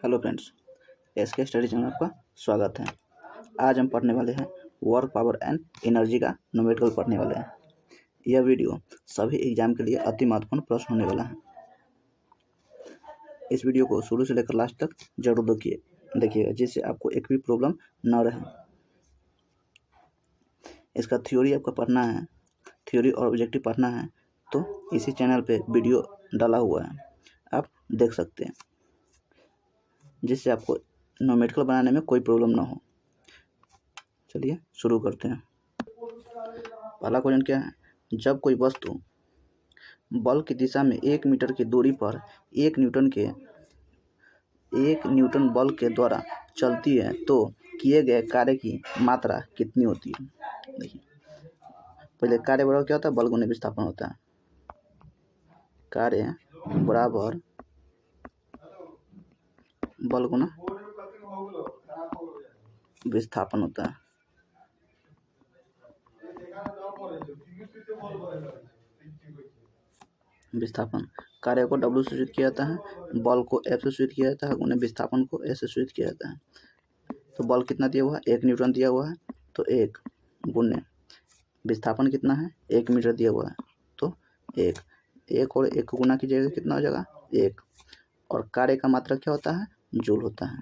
Hello friends, SK study channel में आपका स्वागत है। आज हम पढ़ने वाले हैं वर्क पावर एंड एनर्जी का न्यूमेरिकल पढ़ने वाले हैं। यह वीडियो सभी एग्जाम के लिए अति महत्वपूर्ण प्रश्न होने वाला है। इस वीडियो को शुरू से लेकर लास्ट तक जरूर देखिएगा, जिससे आपको एक भी प्रॉब्लम न रहे। इसका थ्योरी आपको पढ़ना है, थ्योरी और ऑब्जेक्टिव पढ़ना है तो इसी चैनल पे वीडियो डाला हुआ है, आप देख सकते हैं, जिससे आपको न्यूमेरिकल बनाने में कोई प्रॉब्लम ना हो। चलिए शुरू करते हैं। पहला क्वेश्चन क्या है? जब कोई वस्तु बल की दिशा में 1 मीटर की दूरी पर 1 न्यूटन बल के द्वारा चलती है तो किए गए कार्य की मात्रा कितनी होती है? देखिए, पहले कार्य बराबर क्या होता है? बल गुने विस्थापन होता है। कार्य बराबर बल गुना विस्थापन होता है। विस्थापन कार्य को W से सूचित किया जाता है, बल को F से सूचित किया जाता है, उन्हें विस्थापन को S से सूचित किया जाता है। तो बल कितना दिया हुआ है? 1 न्यूटन दिया हुआ है, तो 1 गुने विस्थापन कितना है? 1 मीटर दिया हुआ है, तो 1 और 1 को गुना कीजिएगा, कितना हो जाएगा? 1। और कार्य का मात्रा क्या होता है? जूल होता है।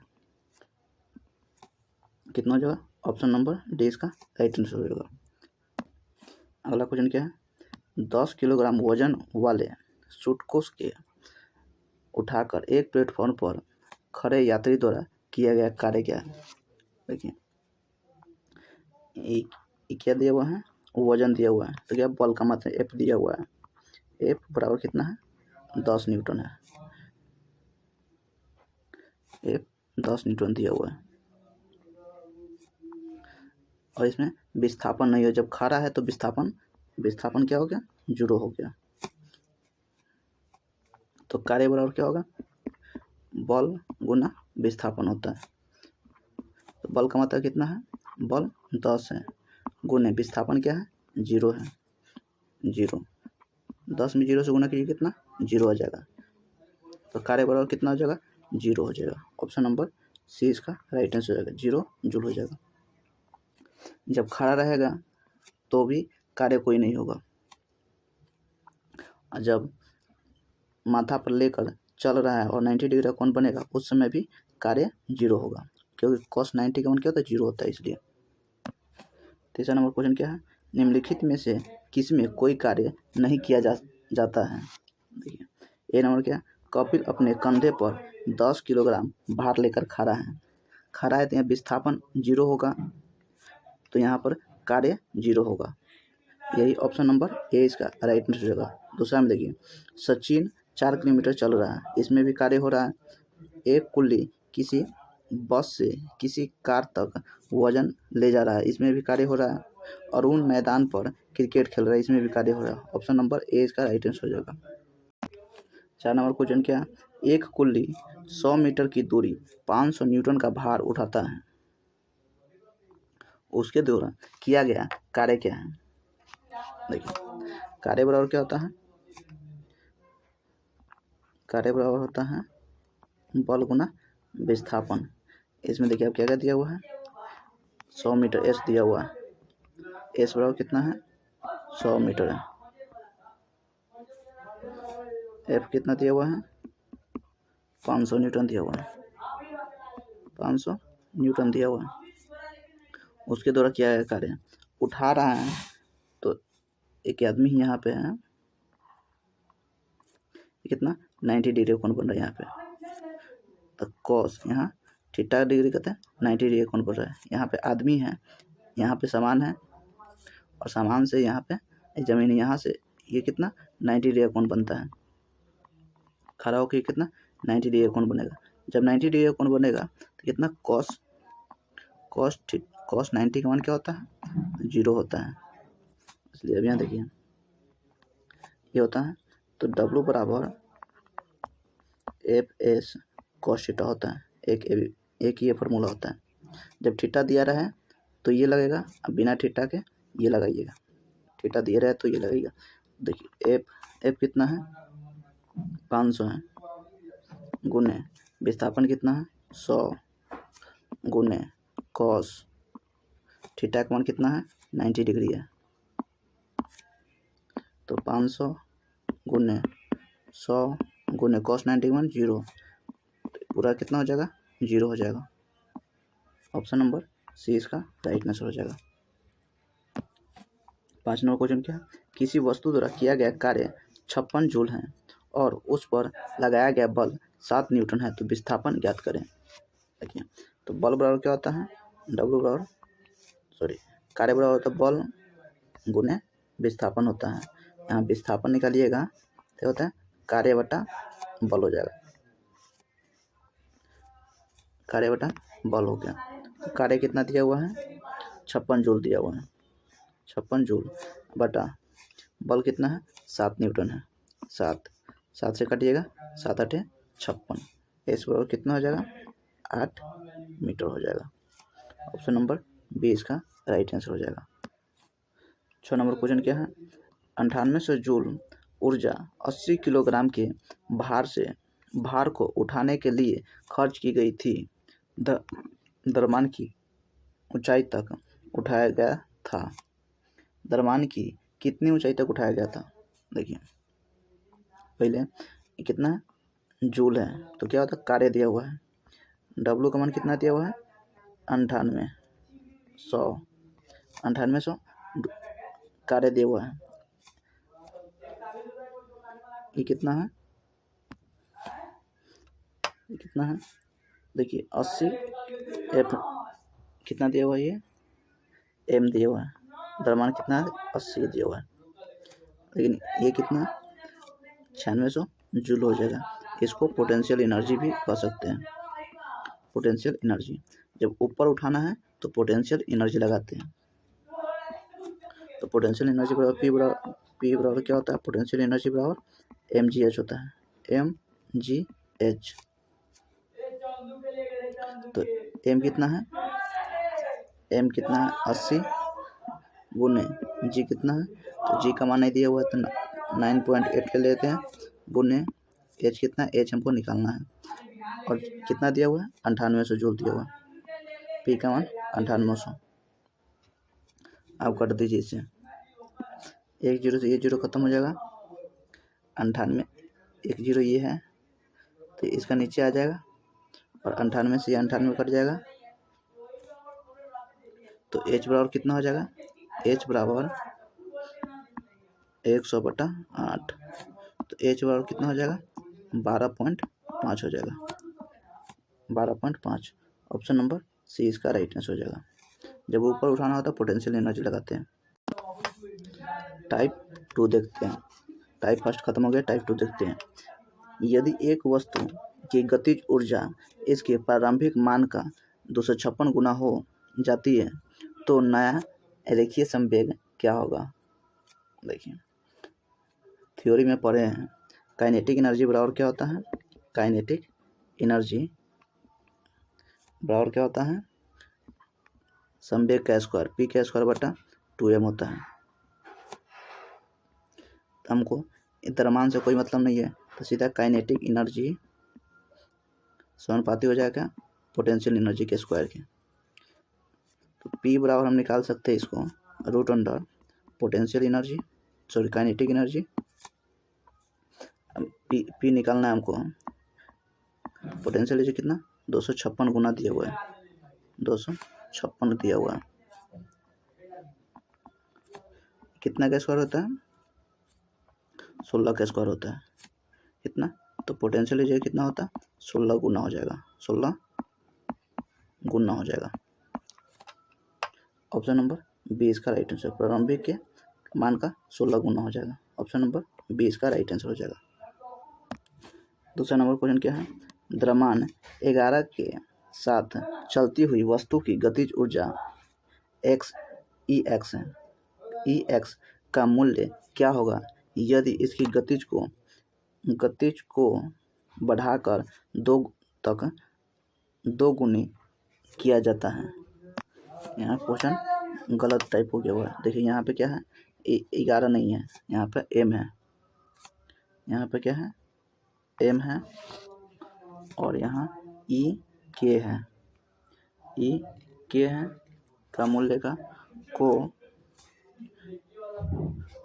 कितना हो जाएगा? ऑप्शन नंबर डी इसका राइट आंसर हो जाएगा। अगला क्वेश्चन क्या है? 10 किलोग्राम वजन वाले सूटकेस के उठाकर एक प्लेटफॉर्म पर खड़े यात्री द्वारा किया गया कार्य क्या है? देखिए, क्या दिया हुआ है? वजन दिया हुआ है, तो क्या बल का मात्रा F दिया हुआ है। F बराबर कितना है? 10 न्यूटन है। F 10 न्यूटन दिया हुआ है। और इसमें विस्थापन नहीं है, जब खड़ा है तो विस्थापन क्या हो गया? 0 हो गया। तो कार्य बराबर क्या होगा? बल गुना विस्थापन होता है। तो बल का मात्रा कितना है? बल 10 है, गुने विस्थापन क्या है? 0 है। 0 10 में 0 से गुना कीजिए, कितना? 0 आ जाएगा। तो कार्य बराबर कितना हो जाएगा? 0 हो जाएगा। ऑप्शन नंबर सी इसका राइट आंसर हो जाएगा, 0 जूल हो जाएगा। जब खड़ा रहेगा तो भी कार्य कोई नहीं होगा, जब माथा पर लेकर चल रहा है और 90 डिग्री का कोण बनेगा उस समय भी कार्य 0 होगा, क्योंकि cos 90 का मान क्या होता है? 0 होता है, इसलिए। तीसरा नंबर क्वेश्चन क्या है? निम्नलिखित में से किसमें कोई कार्य नहीं किया जाता है? देखिए, ए नंबर क्या है? कपिल अपने कंधे पर 10 किलोग्राम भार लेकर खड़ा है तो यहाँ विस्थापन 0 होगा, तो यहाँ पर कार्य 0 होगा। यही ऑप्शन नंबर ए इसका राइट आंसर होगा। दूसरा में देखिए, सचिन 4 किलोमीटर चल रहा है, इसमें भी कार्य हो रहा है। एक कुल्ली किसी बस से किसी कार तक वजन ले जा रहा है, इसमें भी कार्य हो रहा है। अरुण मैदान पर क्रिकेट खेल रहा है, इसमें भी कार्य हो रहा है। ऑप्शन नंबर ए इसका राइट आंसर हो जाएगा। 4 नंबर क्वेश्चन क्या है? एक कुल्ली 100 मीटर की दूरी 500 न्यूटन का भार उठाता है, उसके द्वारा किया गया कार्य क्या है? देखिए, कार्य बराबर क्या होता है? कार्य बराबर होता है बल गुना विस्थापन। इसमें देखिए अब क्या क्या दिया हुआ है? 100 मीटर एस दिया हुआ है। एस बराबर कितना है? 100 मीटर है। एफ कितना दिया हुआ है? 500 न्यूटन दिया हुआ है। 500 न्यूटन दिया हुआ है, उसके द्वारा किया गया कार्य उठा रहा है। तो एक आदमी यहाँ पे है, कितना? 90 डिग्री कोण बन रहा है यहाँ पे। तो कॉस यहाँ थीटा डिग्री कहते हैं, 90 डिग्री कोण बन रहा है। यहाँ पे आदमी है, यहाँ पे सामान है, और सामान से यहाँ पे जमीन, यहाँ से ये कितना? 90 डिग्री कोण बनता है। खड़ा होकर कितना? 90 डिग्री कोण बनेगा। जब 90 डिग्री कोण बनेगा तो कितना? कॉस 90 का मान क्या होता है? 0 होता है। इसलिए अब यहाँ देखिए ये होता है, तो W बराबर FS cos थीटा होता है। एक ये फार्मूला होता है। जब थीटा दिया रहे तो ये लगेगा, अब बिना थीटा के ये लगाइएगा। थीटा दिया रहे तो ये लगेगा। देखिए एफ कितना है? 500 है, गुने विस्थापन कितना है 100 गुने कॉस थीटा का मान कितना है 90 डिग्री है, तो 500 गुने 100 गुने कॉस 90 का मान 0, पूरा कितना हो जाएगा 0 हो जाएगा। ऑप्शन नंबर सी इसका राइट आंसर हो जाएगा। 5 नंबर क्वेश्चन क्या है, किसी वस्तु द्वारा किया गया कार्य 56 जूल है और उस पर लगाया गया बल 7 न्यूटन है, तो विस्थापन ज्ञात करें। देखिए तो बल बराबर क्या होता है कार्य बराबर होता है बल गुने विस्थापन होता है। यहाँ विस्थापन निकालिएगा तो होता है कार्य बटा बल हो जाएगा, कार्य बटा बल हो गया। तो कार्य कितना दिया हुआ है 56 जूल दिया हुआ है, 56 जूल बटा बल कितना है 7 न्यूटन है, 7 से काटिएगा 7 8 56, इस बराबर कितना हो जाएगा 8 मीटर हो जाएगा। ऑप्शन नंबर बी इसका राइट आंसर हो जाएगा। 6 नंबर क्वेश्चन क्या है, 9800 जूल ऊर्जा 80 किलोग्राम के भार को उठाने के लिए खर्च की गई थी, द्रव्यमान की ऊंचाई तक उठाया गया था। द्रव्यमान की कितनी ऊंचाई तक उठाया गया था। देखिए पहले कितना है जूल है, तो क्या होता है कार्य दिया हुआ है, डब्लू का मान कितना दिया हुआ है 9800 कार्य दिया हुआ है, ये कितना है देखिए 80 एफ कितना दिया हुआ है, ये एम दिया हुआ है, द्रव्यमान कितना है 80 दिया हुआ है, लेकिन ये कितना 9600 जूल हो जाएगा। इसको पोटेंशियल एनर्जी भी कह सकते हैं। पोटेंशियल एनर्जी जब ऊपर उठाना है तो पोटेंशियल एनर्जी लगाते हैं, तो पोटेंशियल एनर्जी बराबर पी बराबर क्या होता है, पोटेंशियल एनर्जी बराबर mgh होता है, mgh। तो m कितना है 80 गुने g कितना है, तो g का मान नहीं दिया हुआ है तो 9.8 ले लेते हैं, गुने h कितना है, h हमको निकालना है, और कितना दिया हुआ है 9800 जूल दिया हुआ है, p का मान 9800। आप काट दीजिए इसे, 1 0 से ये 0 खत्म हो जाएगा, 98 1 0 ये है तो इसका नीचे आ जाएगा, और 98 से 98 कट जाएगा, तो h बराबर कितना हो जाएगा, h बराबर 100/8, तो h बराबर कितना हो जाएगा 12.5 हो जाएगा, 12.5। ऑप्शन नंबर सी इसका राइट आंसर हो जाएगा। जब ऊपर उठाना होता है पोटेंशियल एनर्जी लगाते हैं। टाइप 2 देखते हैं, टाइप फर्स्ट खत्म हो गया, टाइप 2 देखते हैं। यदि एक वस्तु की गतिज ऊर्जा इसके प्रारंभिक मान का 256 गुना हो जाती है तो नया रेखीय संवेग क्या होगा। देखिए थ्योरी में पढ़े हैं, काइनेटिक एनर्जी बराबर क्या होता है, काइनेटिक एनर्जी बराबर क्या होता है संवेग का स्क्वायर, पी का स्क्वायर बटा 2m होता है। हमको द्रव्यमान से कोई मतलब नहीं है, तो सीधा काइनेटिक एनर्जी समानुपाती हो जाएगा पोटेंशियल एनर्जी के स्क्वायर के। तो P बराबर हम निकाल सकते हैं इसको √under potential energy kinetic energy, P निकालना है हमको, पोटेंशियल एनर्जी कितना 256 गुना दिया हुआ है, 256 दिया हुआ है, कितना का स्क्वायर होता है 16 का स्क्वायर होता है, कितना, तो पोटेंशियल एनर्जी कितना होता है 16 गुना हो जाएगा, 16 गुना हो जाएगा। ऑप्शन नंबर बी इसका राइट आंसर, प्रारंभिक के मान का 16 गुना हो जाएगा। ऑप्शन नंबर बी इसका राइट आंसर हो जाएगा। दूसरा नंबर क्वेश्चन क्या है, द्रव्यमान 11 के साथ चलती हुई वस्तु की गतिज ऊर्जा EX का मूल्य क्या होगा यदि इसकी गतिज को बढ़ाकर 2 तक 2 गुनी किया जाता है। यहाँ क्वेश्चन गलत टाइप हो गया हुआ है। देखिए यहाँ पे क्या है 11 नहीं है, यहाँ पे m है, यहाँ पे क्या है m है, और यहाँ ई के है, ई के है का मूल्य का को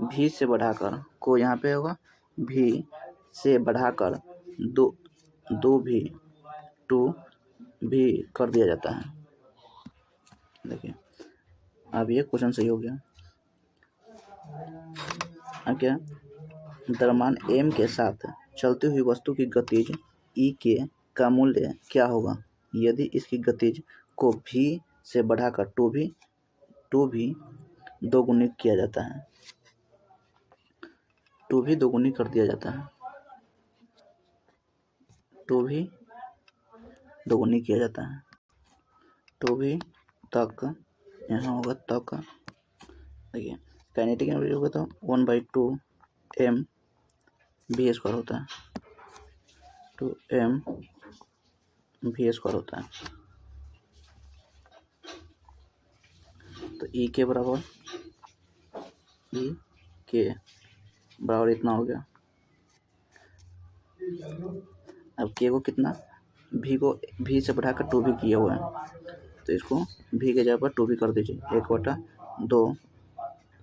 भी से बढ़ाकर, को यहाँ पे होगा भी से बढ़ाकर दो भी टू भी कर दिया जाता है। देखिए अब ये क्वेश्चन सही हो गया। अब क्या, द्रव्यमान m के साथ चलती हुई वस्तु की गतिज e के का मूल्य क्या होगा यदि इसकी गतिज को v से बढ़ाकर टू भी दोगुनी किया जाता है, टू भी दोगुनी कर दिया जाता है, टू भी दोगुनी किया जाता है, टू भी तक यहाँ होगा तक। देखिए काइनेटिक एनर्जी होगा तो 1/2 m v स्क्वायर होता है, 2 m v स्क्वायर होता है। तो ई के बराबर इतना हो गया। अब के को कितना, भी को भी से बढ़ाकर टू भी किया हुआ है, तो इसको भी के जगह पर टू भी कर दीजिए, 1/2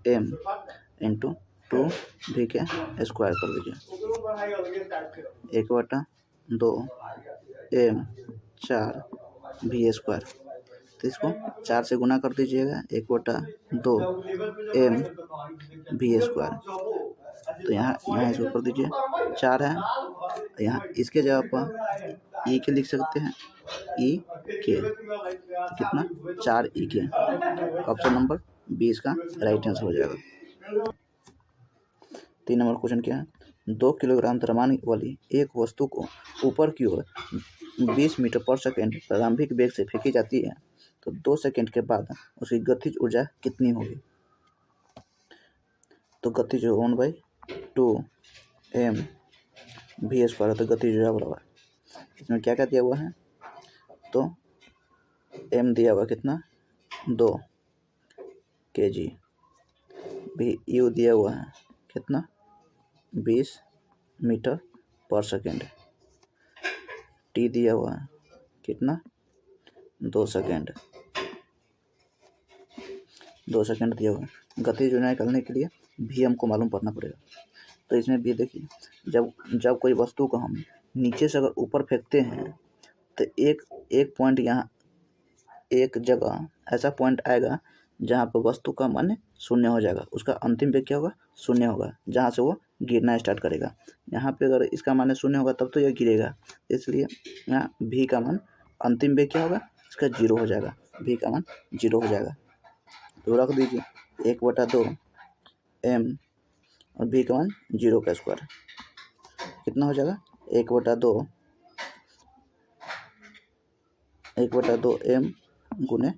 m इंटू 2 भी के स्क्वायर कर दीजिए, 1/2 m 4 भी स्क्वायर। तो इसको 4 से गुना कर दीजिएगा, 1/2 m भी स्क्वायर। तो यहाँ इसको कर दीजिए, 4 है, यहाँ इसके जगह पर ई के लिख सकते हैं, ई के तो कितना 4 ई के। ऑप्शन नंबर 20 का राइट आंसर हो जाएगा। 3 नंबर क्वेश्चन क्या है, 2 किलोग्राम द्रव्यमान वाली एक वस्तु को ऊपर की ओर 20 मीटर पर सेकेंड प्रारंभिक वेग से फेंकी जाती है, तो 2 सेकेंड के बाद उसकी गतिज ऊर्जा कितनी होगी। तो गतिज 1/2 m v स्क्वायर, तो गतिज ऊर्जा बराबर, इसमें क्या क्या दिया हुआ है, तो m दिया हुआ कितना 2 kg, भी u दिया हुआ है कितना 20 मीटर पर सेकेंड, t दिया हुआ है कितना 2 सेकेंड दिया हुआ है। गतिज ऊर्जा निकालने के लिए भी हमको मालूम पड़ना पड़ेगा। तो इसमें भी देखिए, जब कोई वस्तु को हम नीचे से अगर ऊपर फेंकते हैं तो एक पॉइंट, यहाँ एक जगह ऐसा पॉइंट आएगा जहाँ पर वस्तु का मान शून्य हो जाएगा, उसका अंतिम वेग क्या होगा शून्य होगा, जहाँ से वो गिरना स्टार्ट करेगा। यहाँ पे अगर इसका मान शून्य होगा तब तो यह गिरेगा, इसलिए यहाँ भी का मान अंतिम वेग क्या होगा, इसका 0 हो जाएगा, भी का मान 0 हो जाएगा। तो रख दीजिए 1/2 m और भी का मान 0 का स्क्वायर कितना हो जाएगा, 1/2 m गुने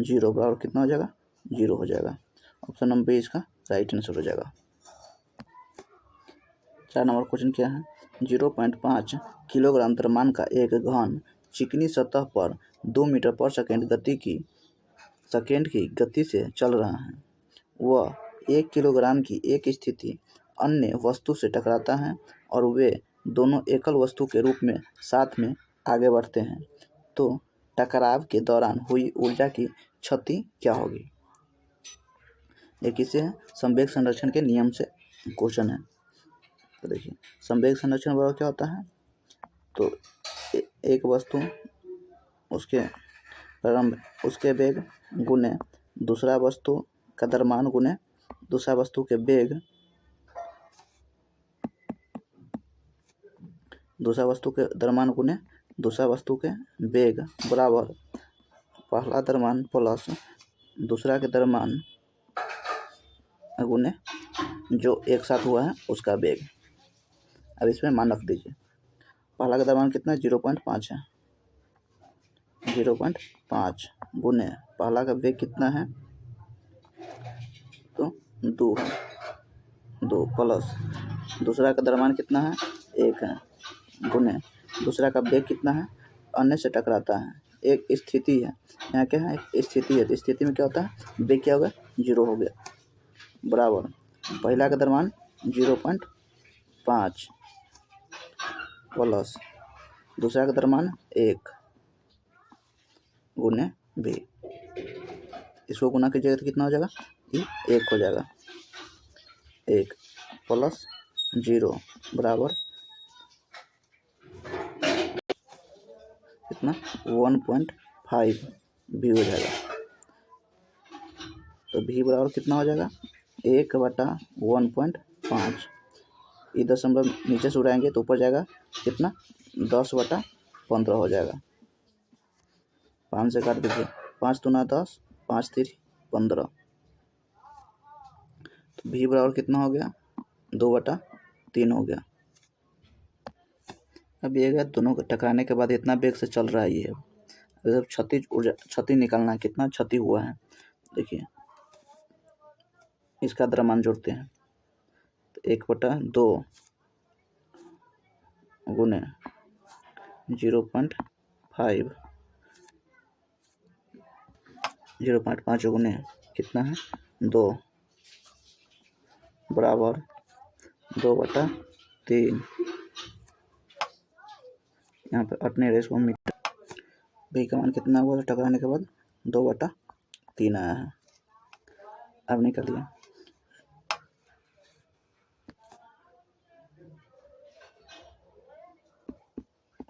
0 बराबर कितना हो जाएगा 0 हो जाएगा। ऑप्शन नंबर 20 का राइट आंसर हो जाएगा। 4 नंबर क्वेश्चन क्या है, 0.5 किलोग्राम द्रव्यमान का एक घन चिकनी सतह पर 2 मीटर पर सेकेंड की गति से चल रहा है। वह 1 किलोग्राम की एक स्थिति अन्य वस्तु से टकराता है और वे दोनों एकल वस्तु के रूप में साथ में आगे बढ़ते हैं, तो टकराव के दौरान हुई ऊर्जा की क्षति क्या होगी। ये किसे है, संवेग संरक्षण के नियम से क्वेश्चन है। तो देखिए संवेग संरक्षण बराबर क्या होता है, तो एक वस्तु उसके वेग गुने दूसरा वस्तु का द्रव्यमान गुने दूसरा वस्तु के वेग, दूसरा वस्तु के द्रव्यमान गुने दूसरा वस्तु के वेग बराबर पहला द्रव्यमान प्लस दूसरा के द्रव्यमान गुने जो एक साथ हुआ है उसका वेग। अब इसमें मान रख दीजिए, पहला का द्रव्यमान कितना 0.5 है, 0.5 गुने पहला का वेग कितना है, तो 2 है, 2 प्लस दूसरा का द्रव्यमान कितना है 1 है, गुने दूसरा का वेग कितना है, अन्य से टकराता है, एक स्थिति है, यहाँ क्या है एक स्थिति है, तो स्थिति में क्या होता है वेग क्या होगा 0 हो गया, बराबर पहला का द्रव्यमान 0.5 प्लस दूसरा का द्रव्यमान 1 गुने भी। इसको गुना कीजिएगा तो कितना हो जाएगा, ये 1 हो जाएगा। 1 प्लस 0 बराबर कितना 1.5 भी हो जाएगा। तो भी बराबर कितना हो जाएगा 1/1.5। ये दशमलव नीचे से उड़ाएंगे तो ऊपर जाएगा कितना 10/15 हो जाएगा। 5 से काट दीजिए, 5 दूना 10, 5 3 15। तो भी बराबर कितना हो गया 2/3 हो गया। अब ये गया दोनों को टकराने के बाद इतना वेग से चल रहा है ये। अब क्षति निकालना है, कितना क्षति हुआ है देखिए। इसका द्रव्यमान जोड़ते हैं तो 1/2 गुने 0.5 0.5 गुने कितना है 2 बराबर 2/3। यहाँ पे अपने रेस को मीटर। भी का मान कितना हुआ टकराने के बाद 2/3 आया है। अब निकालिए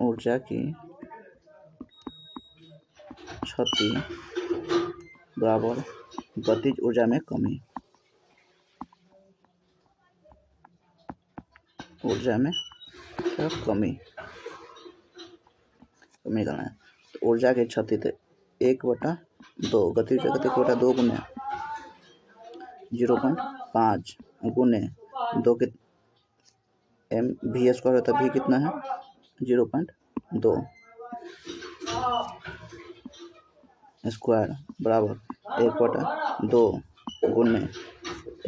ऊर्जा की क्षति बराबर गतिज ऊर्जा में कमी। ऊर्जा में क्या कमी करना है। तो ऊर्जा की क्षति थे 1/2 गतिज ऊर्जा 1/2 गुने 0.5 गुने 2 के एम भी स्क्वायर होता है। भी कितना है 0.2 स्क्वायर बराबर 1/2 गुने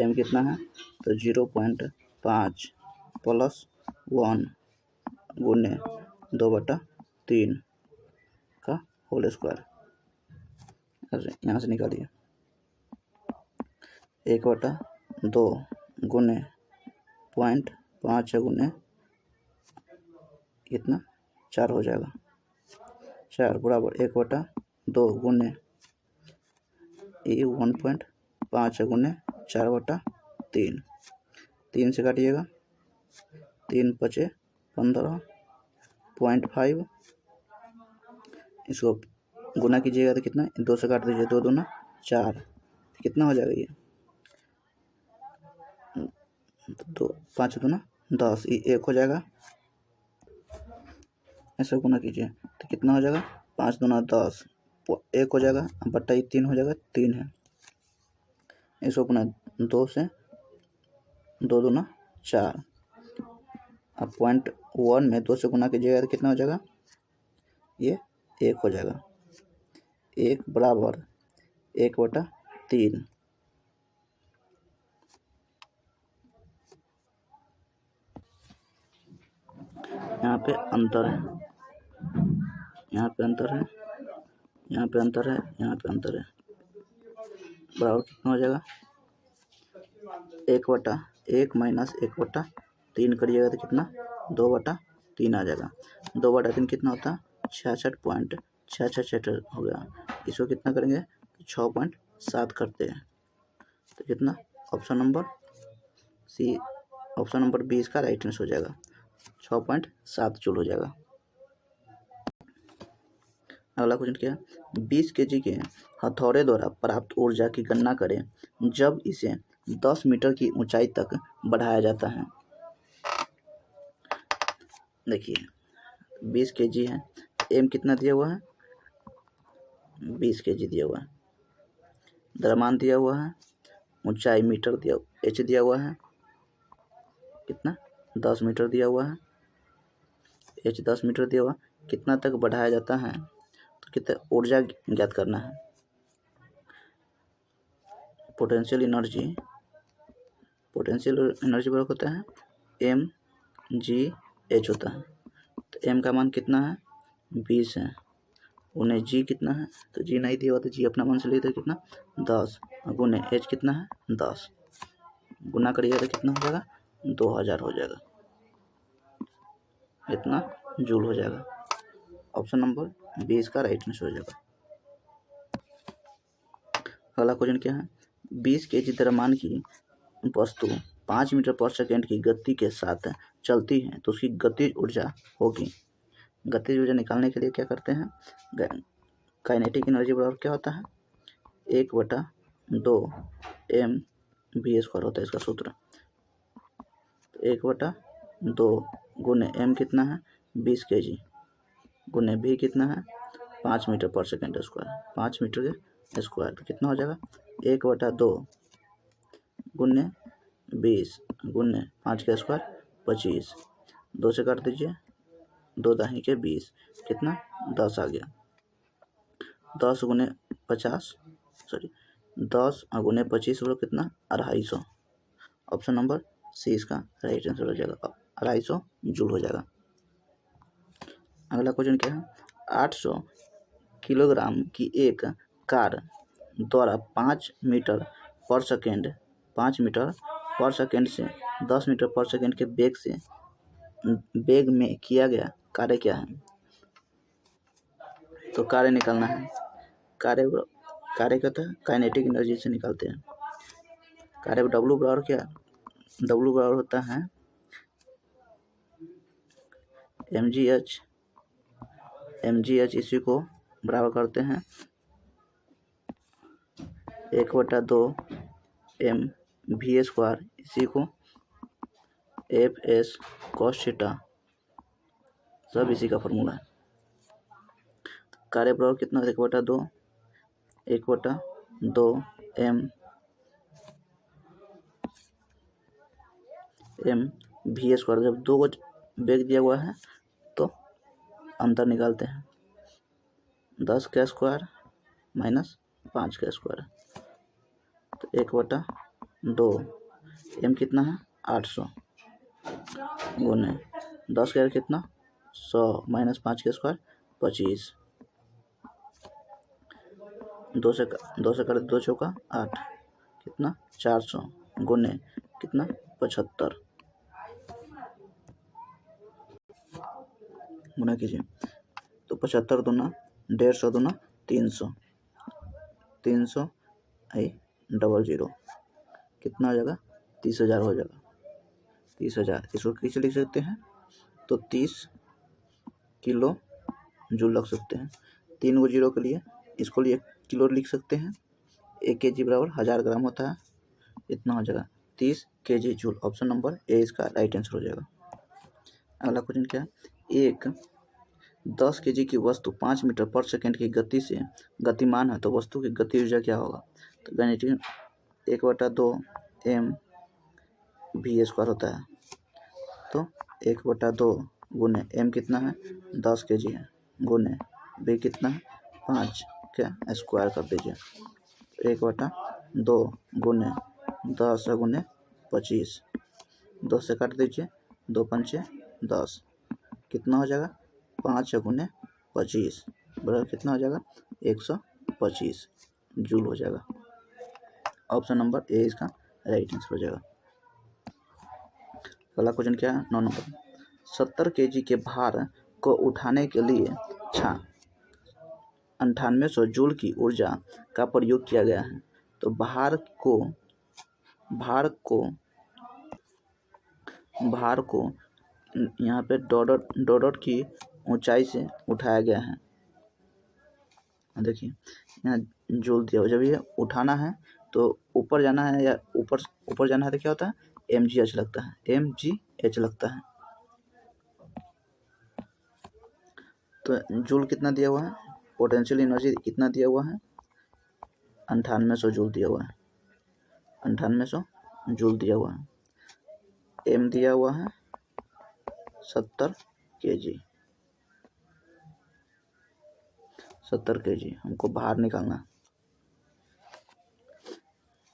एम कितना है तो 0.5 प्लस 1 गुने 2/3 का होल स्क्वायर। यहाँ से निकालिए 1/2 गुने 0.5 गुने कितना 4 हो जाएगा। 4 बराबर 1/2 गुने 1.5 गुने 4/3। 3 से काटिएगा 3 5 15 0.5। इसको गुना कीजिएगा तो कितना 2 से काट दीजिए 2 दूना 4। कितना हो जाएगा ये 2 5 दूना 10। ये 1 हो जाएगा। ऐसे गुना कीजिए तो कितना हो जाएगा 5 दूना 10 1 हो जाएगा बट्टा ये 3 हो जाएगा 3 है। इसको गुना 2 से 2 दूना 4। अब 0.1 में 2 से गुना कीजिएगा तो कितना हो जाएगा ये 1 हो जाएगा। 1 बराबर 1/3। यहाँ पे अंतर है, यहाँ पे अंतर है, यहाँ पे अंतर है, यहाँ पे अंतर है। बराबर कितना हो जाएगा 1/1 माइनस 1/3 करिएगा तो कितना 2/3 आ जाएगा। 2/3 कितना होता है 66.666 हो गया। इसको कितना करेंगे 6.7 करते हैं तो कितना option number C, option number B इसका राइट आंसर हो जाएगा। 6.7 जूल हो जाएगा। अगला क्वेश्चन क्या है 20 kg के हथौड़े द्वारा प्राप्त ऊर्जा की गणना करें जब इसे 10 मीटर की ऊंचाई तक बढ़ाया जाता है। देखिए 20 kg है, एम कितना दिया हुआ है 20 kg दिया हुआ है, द्रव्यमान दिया हुआ है, ऊंचाई मीटर दिया, एच दिया हुआ है, कितना 10 मीटर दिया हुआ है, एच 10 मीटर दिया हुआ, कितना तक बढ़ाया जाता है तो कितना ऊर्जा ज्ञात करना है। पोटेंशियल एनर्जी बराबर होता है एम जी एच होता है। तो एम का मान कितना है 20 है, उन्हें जी कितना है तो जी नहीं दिया हुआ तो जी अपना मान से लेते हैं कितना 10 गुने एच कितना है 10 गुना करिएगा तो कितना हो जाएगा 2000 हो जाएगा। इतना जूल हो जाएगा। ऑप्शन नंबर बी इसका राइट आंसर हो जाएगा। अगला क्वेश्चन क्या है, 20 kg द्रव्यमान की वस्तु 5 मीटर पर सेकेंड की गति के साथ चलती है तो उसकी गतिज ऊर्जा होगी। गतिज ऊर्जा निकालने के लिए क्या करते हैं, काइनेटिक एनर्जी बराबर क्या होता है, 1/2 mv² होता है इसका सूत्र। 1/2 गुने m कितना है 20 kg गुने v कितना है 5 मीटर पर सेकेंड स्क्वायर, 5 मीटर के स्क्वायर तो कितना हो जाएगा 1/2 गुने 20 गुने 5 का स्क्वायर 25, 2 से काट दीजिए, 2 दाही के 20 कितना 10 आ गया। 10 गुने 50 10 गुने 25 बोलो कितना 250। ऑप्शन नंबर सी इसका राइट आंसर हो जाएगा, 250 जूल हो जाएगा। अगला क्वेश्चन क्या है, 800 किलोग्राम की एक कार द्वारा 5 मीटर पर सेकेंड से 10 मीटर पर सेकेंड के वेग में किया गया कार्य क्या है। तो कार्य निकालना है, कार्य कहता है काइनेटिक एनर्जी से निकालते हैं। कार्य W बराबर क्या, W बराबर होता है mgh, इसी को बराबर करते हैं 1/2 mv², इसी को fs cos थीटा, सब इसी का फॉर्मूला है। कार्य बराबर कितना 1/2 mv²। जब 2 वेग दिया हुआ है तो अंतर निकालते हैं, 10 का स्क्वायर माइनस 5 का स्क्वायर, तो 1/2 m कितना है 800 गुने 10 का कितना 100 माइनस 5 का स्क्वायर 25, 2 से कर 2 चौका 8 कितना 400 गुने कितना 75 गुना कीजिए, तो 75 दूना 150 दूना 300 00 कितना हो जाएगा 30,000 हो जाएगा। 30,000 इसको कैसे लिख सकते हैं, तो 30 किलो जूल रख सकते हैं। 3 को 0 के लिए इसको लिए किलो लिख सकते हैं। 1 kg बराबर 1000 ग्राम होता है, इतना हो जाएगा 30 kg joule. Option number A इसका राइट आंसर हो जाएगा। अगला क्वेश्चन क्या है, एक 10 kg की वस्तु 5 मीटर पर सेकेंड की गति से गतिमान है तो वस्तु की गति ऊर्जा क्या होगा। तो काइनेटिक 1/2 mv² होता है, तो 1/2 गुने m कितना है 10 kg है गुने v कितना है 5 का स्क्वायर कर दीजिए, 1/2 गुने 10 गुने 25, 2 से काट दीजिए, 2 पंचे 10 कितना हो जाएगा 5 गुने 25 बराबर कितना हो जाएगा 125 जूल हो जाएगा। ऑप्शन नंबर ए इसका राइट आंसर हो जाएगा। अगला क्वेश्चन क्या है 9 नंबर, 70 kg के भार को उठाने के लिए 9800 जूल की ऊर्जा का प्रयोग किया गया है। तो भार को यहाँ पे डॉट की ऊंचाई से उठाया गया है। देखिए यहाँ जूल दिया, जब ये उठाना है तो ऊपर जाना है या ऊपर जाना है तो क्या होता है mgh लगता है, mgh लगता है। तो जूल कितना दिया हुआ है, पोटेंशियल एनर्जी कितना दिया हुआ है 9800 जूल दिया हुआ है, 9800 जूल दिया हुआ है। m दिया हुआ है 70 kg, 70 kg हमको बाहर निकालना है,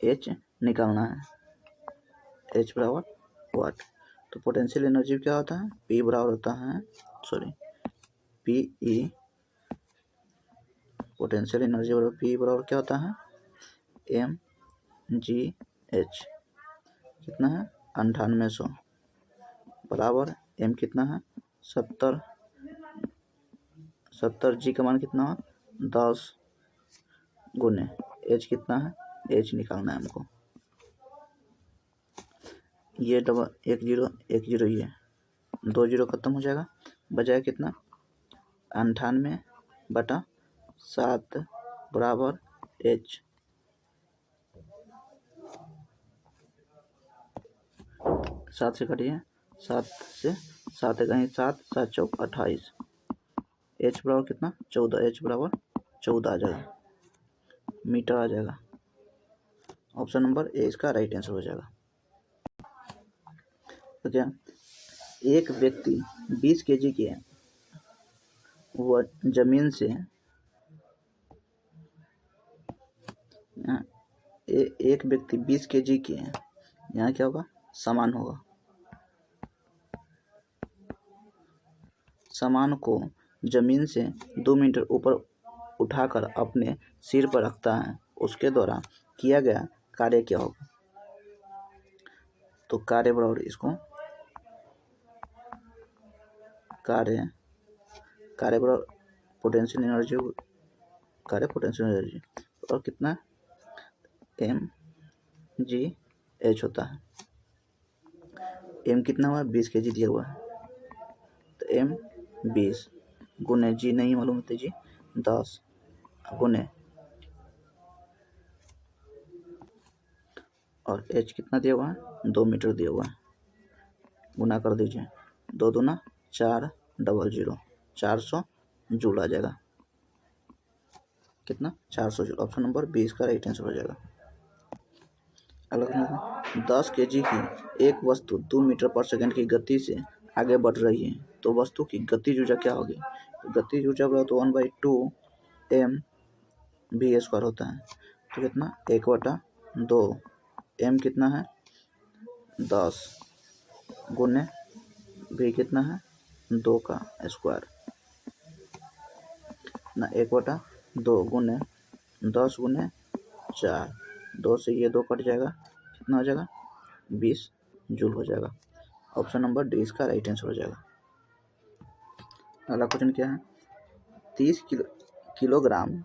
h निकालना है, h बराबर वाट। तो पोटेंशियल एनर्जी क्या होता है P बराबर होता है PE, पोटेंशियल एनर्जी बराबर P बराबर क्या होता है mgh, कितना है 9800 बराबर m कितना है 70 g का मान कितना है 10 गुने एच कितना है, एच निकालना है हमको। ये डबल 1 0 ये 2 0 खत्म हो जाएगा, बजाय कितना 98/7 बराबर एच। 7 से कटिए, 7 से 7 कहीं 7 7 चौक 28, एच बराबर कितना 14, एच बराबर 14 आ जाएगा, मीटर आ जाएगा। ऑप्शन नंबर ए इसका राइट आंसर हो जाएगा। तो क्या एक व्यक्ति 20 kg के वह जमीन से एक व्यक्ति 20 kg के यहाँ क्या होगा, सामान होगा, सामान को जमीन से 2 मीटर ऊपर उठाकर अपने सिर पर रखता है, उसके द्वारा किया गया कार्य क्या होगा। तो कार्य बराबर इसको कार्य बराबर पोटेंशियल एनर्जी, कार्य पोटेंशियल एनर्जी और कितना mgh होता है। m कितना हुआ, 20 kg दिया हुआ है, तो m 20 गुने g नहीं मालूम होते, जी 10 गुने और h कितना दिया हुआ है, 2 मीटर दिया हुआ है, गुना कर दीजिए, 2 दूना 4 00 400 जूल आ जाएगा, कितना 400 जूल। ऑप्शन नंबर 20 का राइट आंसर हो जाएगा। अगला 10 kg की एक वस्तु 2 मीटर पर सेकंड की गति से आगे बढ़ रही है, तो वस्तु की गतिज ऊर्जा क्या होगी। तो गतिज ऊर्जा बराबर तो 1/2 mv² होता है, तो कितना 1/2 m कितना है 10 गुने v कितना है 2 का स्क्वायर ना, 1/2 गुने 10 गुने 4, 2 से ये 2 कट जाएगा, कितना हो जाएगा 20 जूल हो जाएगा। ऑप्शन नंबर डी इसका राइट आंसर हो जाएगा। अगला क्वेश्चन क्या है, 30 किलोग्राम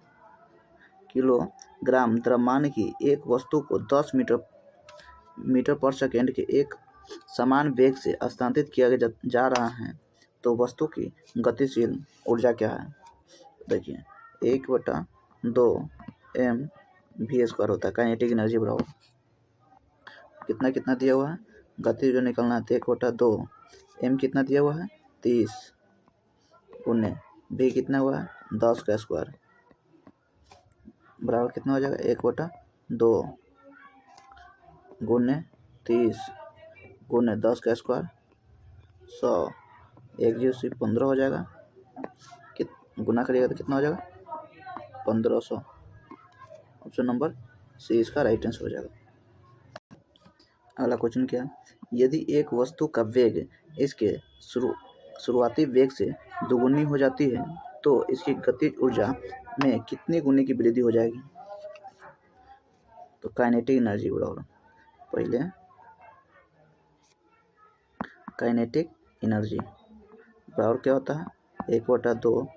द्रव्यमान की एक वस्तु को 10 मीटर पर सेकेंड के एक समान वेग से स्थानांतरित किया जा रहा है, तो वस्तु की गतिशील ऊर्जा क्या है। देखिए 1/2 mv² होता है, काइनेटिक एनर्जी बराबर कितना दिया हुआ है, गति जो निकलना है, 1/2 m कितना दिया हुआ है 30 गुने v कितना हुआ है 10 का स्क्वायर बराबर कितना हो जाएगा 1/2 गुने 30 गुने 10 का स्क्वायर 100, 1 0 से 15 हो जाएगा, गुना करिएगा तो कितना हो जाएगा 1500। ऑप्शन नंबर सी इसका राइट आंसर हो जाएगा। अगला क्वेश्चन क्या है, यदि एक वस्तु का वेग इसके शुरुआती वेग से दुगुनी हो जाती है, तो इसकी गतिज ऊर्जा में कितनी गुने की वृद्धि हो जाएगी। तो काइनेटिक एनर्जी बराबर पहले काइनेटिक एनर्जी बराबर क्या होता है 1/2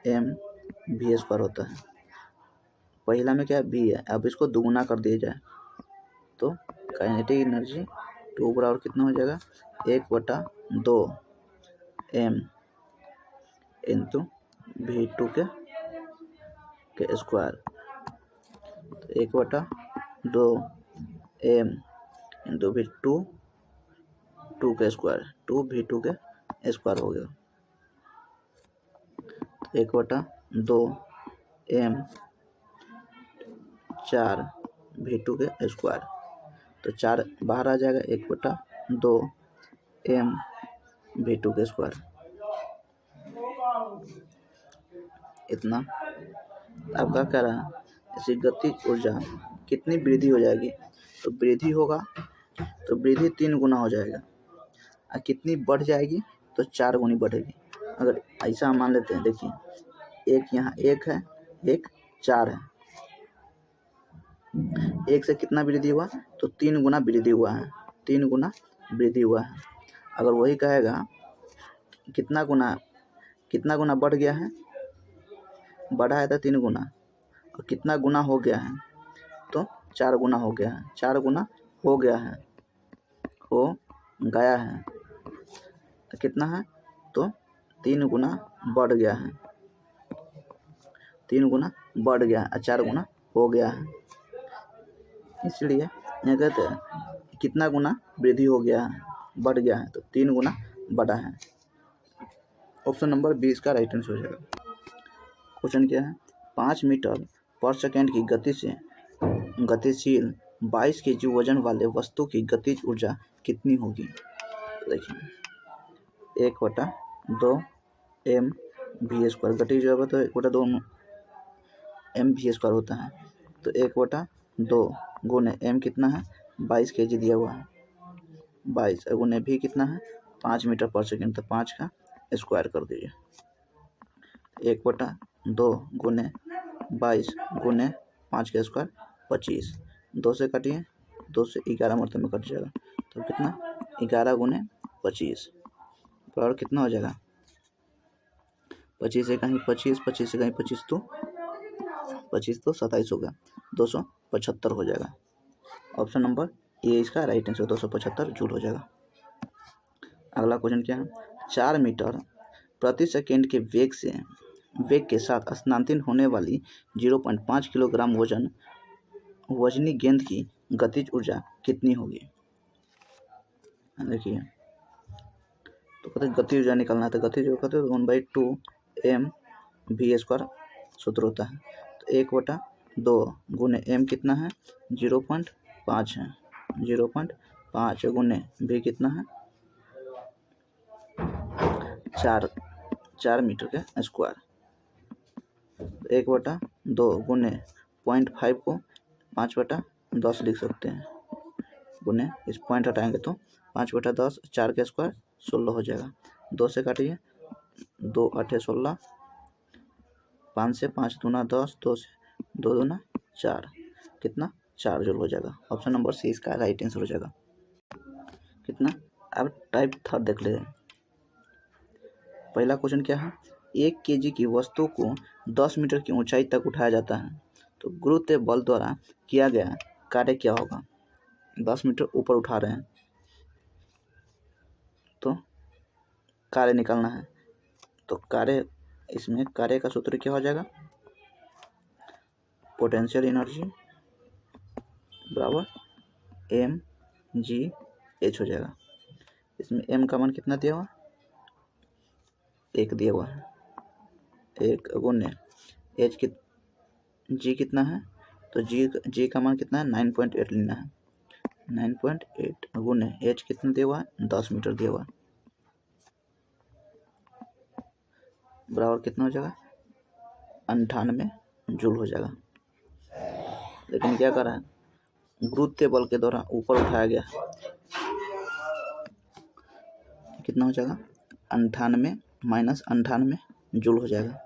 mv² होता है। पहला में क्या है v है, अब इसको दुगुना कर दिया जाए तो काइनेटिक एनर्जी 2 बराबर कितना हो जाएगा 1/2 m इंटू v2 के स्क्वायर, 1/2 m इंटू v2 के स्क्वायर 2v2 के स्क्वायर हो गया, 1/2 m 4v2 के स्क्वायर, तो 4 बाहर आ जाएगा, 1/2 m v2 के स्क्वायर इतना। अब क्या कह रहा है, इसकी गतिज ऊर्जा कितनी वृद्धि हो जाएगी, तो वृद्धि होगा तो वृद्धि 3 गुना हो जाएगा, और कितनी बढ़ जाएगी तो 4 गुनी बढ़ेगी। अगर ऐसा हम मान लेते हैं, देखिए एक यहाँ 1 है, एक 4 है, 1 से कितना वृद्धि हुआ तो 3 गुना वृद्धि हुआ है, 3 गुना वृद्धि हुआ है। अगर वही कहेगा कितना गुना बढ़ गया है, बढ़ा है तो 3 गुना, और कितना गुना हो गया है 4 गुना हो गया है, 4 गुना हो गया है, हो गया है, तो कितना है, तो 3 गुना बढ़ गया है, 3 गुना बढ़ गया है, 4 गुना हो गया है। इसलिए यह कहते हैं कितना गुना वृद्धि हो गया है, बढ़ गया है, तो 3 गुना बढ़ा है। ऑप्शन नंबर 20 का राइट आंसर हो जाएगा। क्वेश्चन क्या है, 5 मीटर पर सेकेंड की गति से गतिशील 22 kg वजन वाले वस्तु की गतिज ऊर्जा कितनी होगी। देखिए 1/2 mv², गतिज ऊर्जा तो 1/2 mv² होता है, तो 1/2 गुने m कितना है, 22 kg दिया हुआ है, 22 गुने v कितना है, 5 मीटर पर सेकेंड, तो 5 का स्क्वायर कर दीजिए। 1/2 गुने 22 गुने 5 का स्क्वायर 25, 2 से काटिए, 2 से 11 मतलब में कट जाएगा, तो कितना 11 गुने 25 बराबर कितना हो जाएगा, 25 से कहीं 25, 25 से कहीं 25 तो 27 हो गया, 275 हो जाएगा। ऑप्शन नंबर ए इसका राइट आंसर 275 जूल हो जाएगा। अगला क्वेश्चन क्या है, 4 मीटर प्रति सेकेंड के वेग के साथ स्थानांतरित होने वाली 0.5 किलोग्राम वजनी गेंद की गतिज ऊर्जा कितनी होगी। देखिए तो कहते हैं गतिज ऊर्जा निकालना है, तो गतिज ऊर्जा कहते हैं 1/2 mv² सूत्र होता है, तो 1/2 गुने m कितना है, 0.5 है, 0.5 गुने v कितना है, 4 मीटर के स्क्वायर, 1/2 गुने 0.5 को 5/10 लिख सकते हैं, गुने इस पॉइंट हटाएंगे तो 5/10, 4 के स्क्वायर 16 हो जाएगा, 2 से काटिए, 2 8 16, 5 से 5 दूना 10, 2 से 2 दूना 4, कितना 4 जूल हो जाएगा। ऑप्शन नंबर सी इसका राइट आंसर हो जाएगा। कितना, अब टाइप थर्ड देख लेते हैं। पहला क्वेश्चन क्या है, 1 kg की वस्तु को 10 मीटर की ऊंचाई तक उठाया जाता है, तो गुरुत्व बल द्वारा किया गया कार्य क्या होगा। 10 मीटर ऊपर उठा रहे हैं, तो कार्य निकालना है, तो कार्य इसमें कार्य का सूत्र क्या हो जाएगा, पोटेंशियल एनर्जी बराबर mgh हो जाएगा। इसमें m का मान कितना दिया हुआ, 1 दिया हुआ है, 1 गुने h g कितना है, तो g का मान कितना है, 9.8 लेना है, 9.8 गुने h कितना दिया हुआ है, 10 मीटर दिया हुआ है, बराबर कितना हो जाएगा, 98 जूल हो जाएगा। लेकिन क्या कर रहा है, गुरुत्व बल के द्वारा ऊपर उठाया गया, कितना हो जाएगा, 98 माइनस 98 जूल हो जाएगा।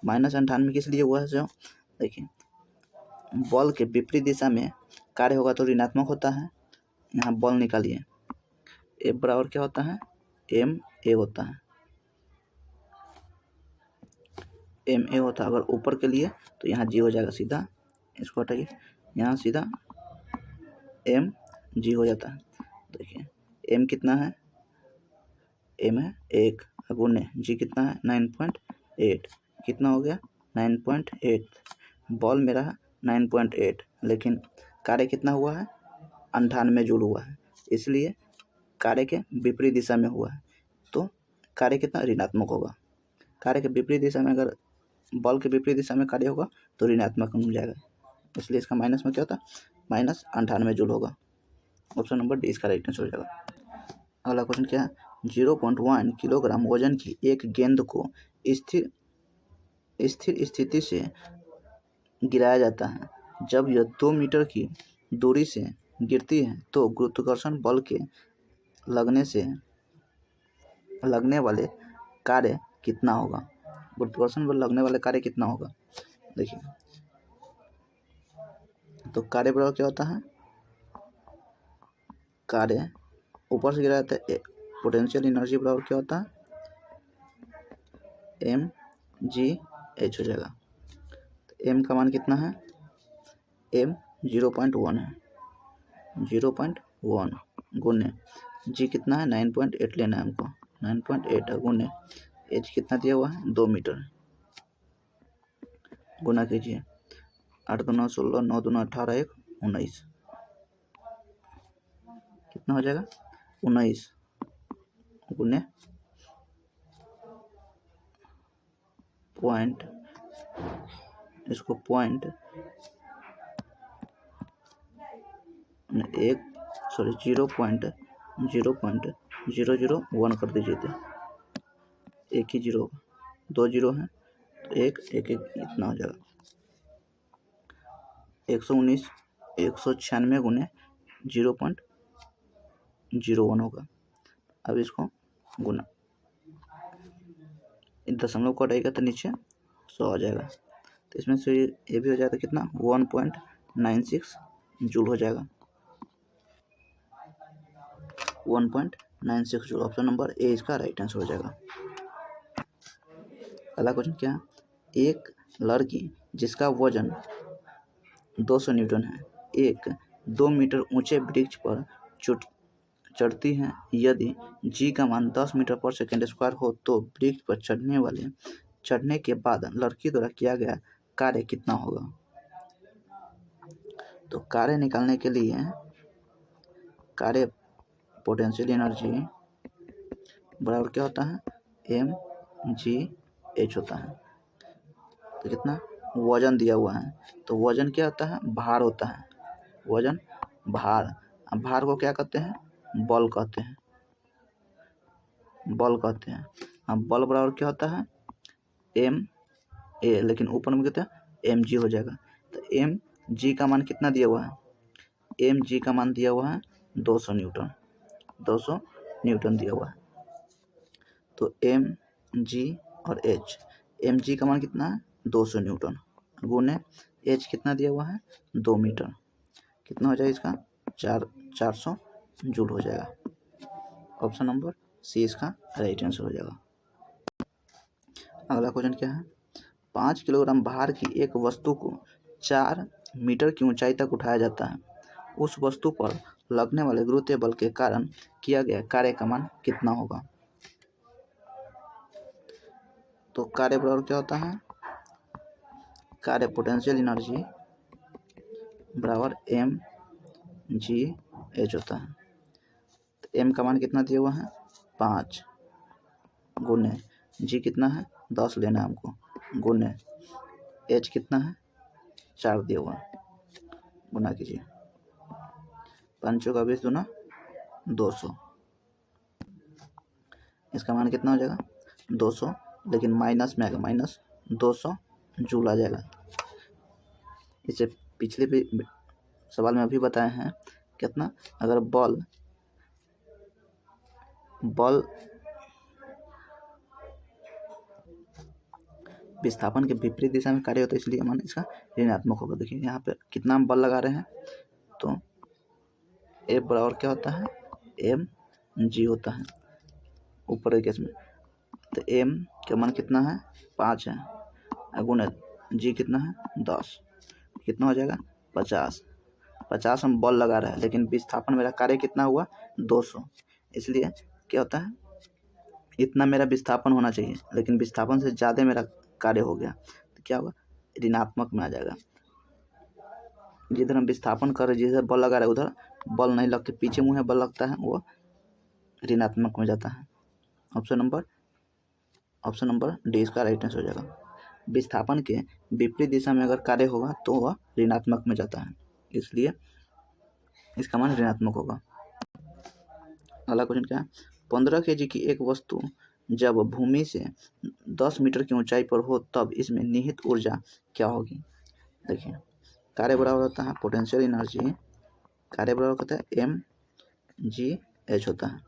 माइनस 98 किस लिए हुआ है, जो देखिए बल के विपरीत दिशा में कार्य होगा तो ऋणात्मक होता है, यहाँ बल निकालिए, ए बराबर क्या होता है, एम ए होता है, एम ए होता है। अगर ऊपर के लिए तो यहाँ जी हो जाएगा, सीधा इसको हटाइए, यहाँ सीधा एम जी हो जाता है। देखिए एम कितना है, एम है 1 गुने जी कितना है 9.8, कितना हो गया 9.8, बॉल मेरा है 9.8, लेकिन कार्य कितना हुआ है 98 जूल हुआ है, इसलिए कार्य के विपरीत दिशा में हुआ है, तो कार्य कितना ऋणात्मक होगा। कार्य के विपरीत दिशा में, अगर बॉल के विपरीत दिशा में कार्य होगा तो ऋणात्मक मिल जाएगा, इसलिए इसका माइनस में क्या होता है, माइनस 98 जूल होगा। ऑप्शन नंबर डी इसका राइट आंसर हो जाएगा। अगला क्वेश्चन क्या है, 0.1 किलोग्राम वजन की एक गेंद को स्थिर स्थिति से गिराया जाता है। जब यह 2 मीटर की दूरी से गिरती है तो गुरुत्वाकर्षण बल के लगने वाले कार्य कितना होगा। गुरुत्वाकर्षण बल लगने वाले कार्य कितना होगा, देखिए तो कार्य बराबर क्या होता है, कार्य ऊपर से गिरा जाता है, पोटेंशियल एनर्जी बराबर क्या होता है, एम जी एच हो जाएगा। तो एम का मान कितना है, एम 0.1 है, 0.1 गुने जी कितना है 9.8 लेना है हमको, 9.8 है गुने एच कितना दिया हुआ है 2 मीटर, गुना कीजिए 8 दूना 16, 9 दूना 18, 1 19, कितना हो जाएगा 19 गुने पॉइंट, इसको पॉइंट एक सॉरी 0.001 कर दीजिए, थे एक ही जीरो, 2 जीरो है तो एक एक एक इतना हो जाएगा 119, 196 गुने 0.01 होगा। अब इसको गुना, दशमलव कटेगा तो नीचे 100 आ जाएगा, तो इसमें से ये भी हो जाएगा कितना 1.96 जूल हो जाएगा, 1.96 जूल। ऑप्शन नंबर ए इसका राइट आंसर हो जाएगा। अगला क्वेश्चन क्या है, एक लड़की जिसका वजन 200 न्यूटन है, एक 2 मीटर ऊंचे वृक्ष पर चढ़ती है। यदि जी का मान 10 मीटर पर सेकेंड स्क्वायर हो तो वृक्ष पर चढ़ने के बाद लड़की द्वारा किया गया कार्य कितना होगा। तो कार्य निकालने के लिए कार्य पोटेंशियल एनर्जी बराबर क्या होता है mgh होता है। तो कितना वजन दिया हुआ है, तो वजन क्या होता है भार होता है, वजन भार, अब भार को क्या कहते हैं बल कहते हैं, बल कहते हैं। अब बल बराबर क्या होता है एम ए, लेकिन ऊपर में कहते हैं एम जी हो जाएगा। तो एम जी का मान कितना दिया हुआ है, एम जी का मान दिया हुआ है 200 न्यूटन, 200 न्यूटन दिया हुआ है। तो एम जी और एच, एम जी का मान कितना है 200 न्यूटन गुने एच कितना दिया हुआ है 2 मीटर, कितना हो जाएगा इसका 400 जूल हो जाएगा। ऑप्शन नंबर सी इसका राइट आंसर हो जाएगा। अगला क्वेश्चन क्या है, 5 किलोग्राम भार की एक वस्तु को 4 मीटर की ऊंचाई तक उठाया जाता है। उस वस्तु पर लगने वाले गुरुत्वीय बल के कारण किया गया कार्य का मान कितना होगा। तो कार्य बराबर क्या होता है, कार्य पोटेंशियल एनर्जी बराबर एम जी एच होता है। तो एम का मान कितना दिया हुआ है 5 गुने जी कितना है 10 लेना है हमको, गुने एच कितना है 4 दिया हुआ है, गुना कीजिए 5 चौका 20 दूना 200, इसका मान कितना हो जाएगा 200, लेकिन माइनस में आएगा, माइनस 200 जूल आ जाएगा। इसे पिछले भी सवाल में अभी बताए हैं कितना, अगर बल विस्थापन के विपरीत दिशा में कार्य होता है, इसलिए मान इसका ऋणात्मक होगा। देखिए यहाँ पे कितना हम बल लगा रहे हैं, तो ए बराबर क्या होता है एम जी होता है ऊपर के केस में। तो एम का मान कितना है 5 है, गुना जी कितना है 10, कितना हो जाएगा 50 हम बल लगा रहे हैं, लेकिन विस्थापन मेरा कार्य कितना हुआ 200, इसलिए क्या होता है इतना मेरा विस्थापन होना चाहिए, लेकिन विस्थापन से ज़्यादा मेरा कार्य हो गया, तो क्या होगा ऋणात्मक में आ जाएगा। जिधर हम विस्थापन कर रहे जिधर बल लगा रहे उधर बल नहीं लगते, पीछे मुँह बल लगता है, वो ऋणात्मक में जाता है। ऑप्शन नंबर डी इसका राइट आंसर हो जाएगा। विस्थापन के विपरीत दिशा में अगर कार्य होगा तो वह ऋणात्मक में जाता है, इसलिए इसका मान ऋणात्मक होगा। अगला क्वेश्चन क्या है, 15 kg की एक वस्तु जब भूमि से 10 मीटर की ऊंचाई पर हो तब इसमें निहित ऊर्जा क्या होगी। देखिए कार्य बराबर होता है पोटेंशियल एनर्जी, कार्य बराबर होता है एम जी एच होता है।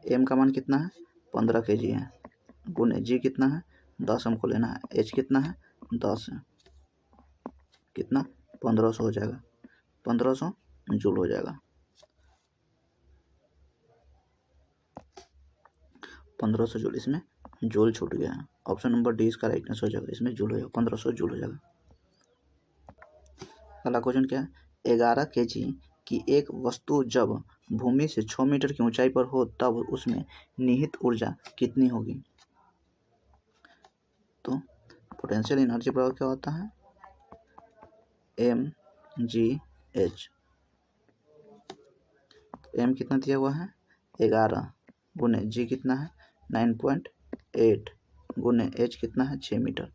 एम का मान कितना है 15 kg है, गुने जी कितना है 10 हमको लेना है, एच कितना है 10 है, कितना 1500 हो जाएगा, 1500 जूल हो जाएगा। 1500 जूल, इसमें जूल छूट गया है। ऑप्शन नंबर डी इसका राइट आंसर हो जाएगा, इसमें जूल हो जाएगा 1500 जूल हो जाएगा। अगला क्वेश्चन क्या है, 11 kg की एक वस्तु जब भूमि से 6 मीटर की ऊंचाई पर हो तब उसमें निहित ऊर्जा कितनी होगी। तो पोटेंशियल एनर्जी बराबर क्या होता है, mgh। m कितना दिया हुआ है 11 गुने g कितना है 9.8 गुने h कितना है 6 मीटर,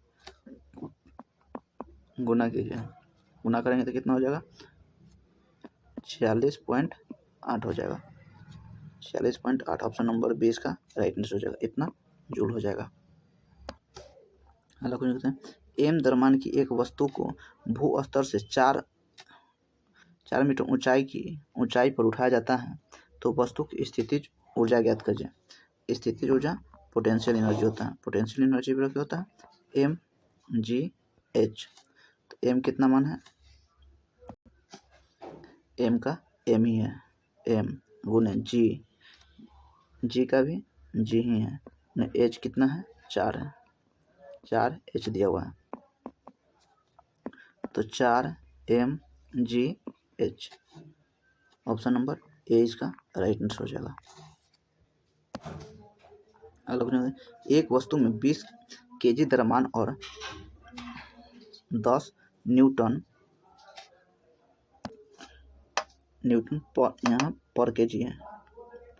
गुना कीजिए, गुना करेंगे तो कितना हो जाएगा 46.8 हो जाएगा, 46.8 ऑप्शन नंबर 20 का राइट आंसर हो जाएगा, इतना जूल हो जाएगा। अगला क्वेश्चन देखते हैं, एम द्रव्यमान की एक वस्तु को भू स्तर से 4 मीटर ऊंचाई पर उठाया जाता है तो वस्तु की स्थितिज ऊर्जा ज्ञात कीजिए। स्थितिज ऊर्जा पोटेंशियल एनर्जी होता है, पोटेंशियल एनर्जी क्या होता है एम जी एच। तो एम कितना मान है, एम का एम ही है, एम गुने जी का भी जी ही है, एच कितना है 4 है, 4 एच दिया हुआ है, तो 4 M G H option number A इसका राइट आंसर हो जाएगा। अगला क्वेश्चन, एक वस्तु में 20 kg द्रव्यमान और 10 न्यूटन पर यहाँ पर केजी है,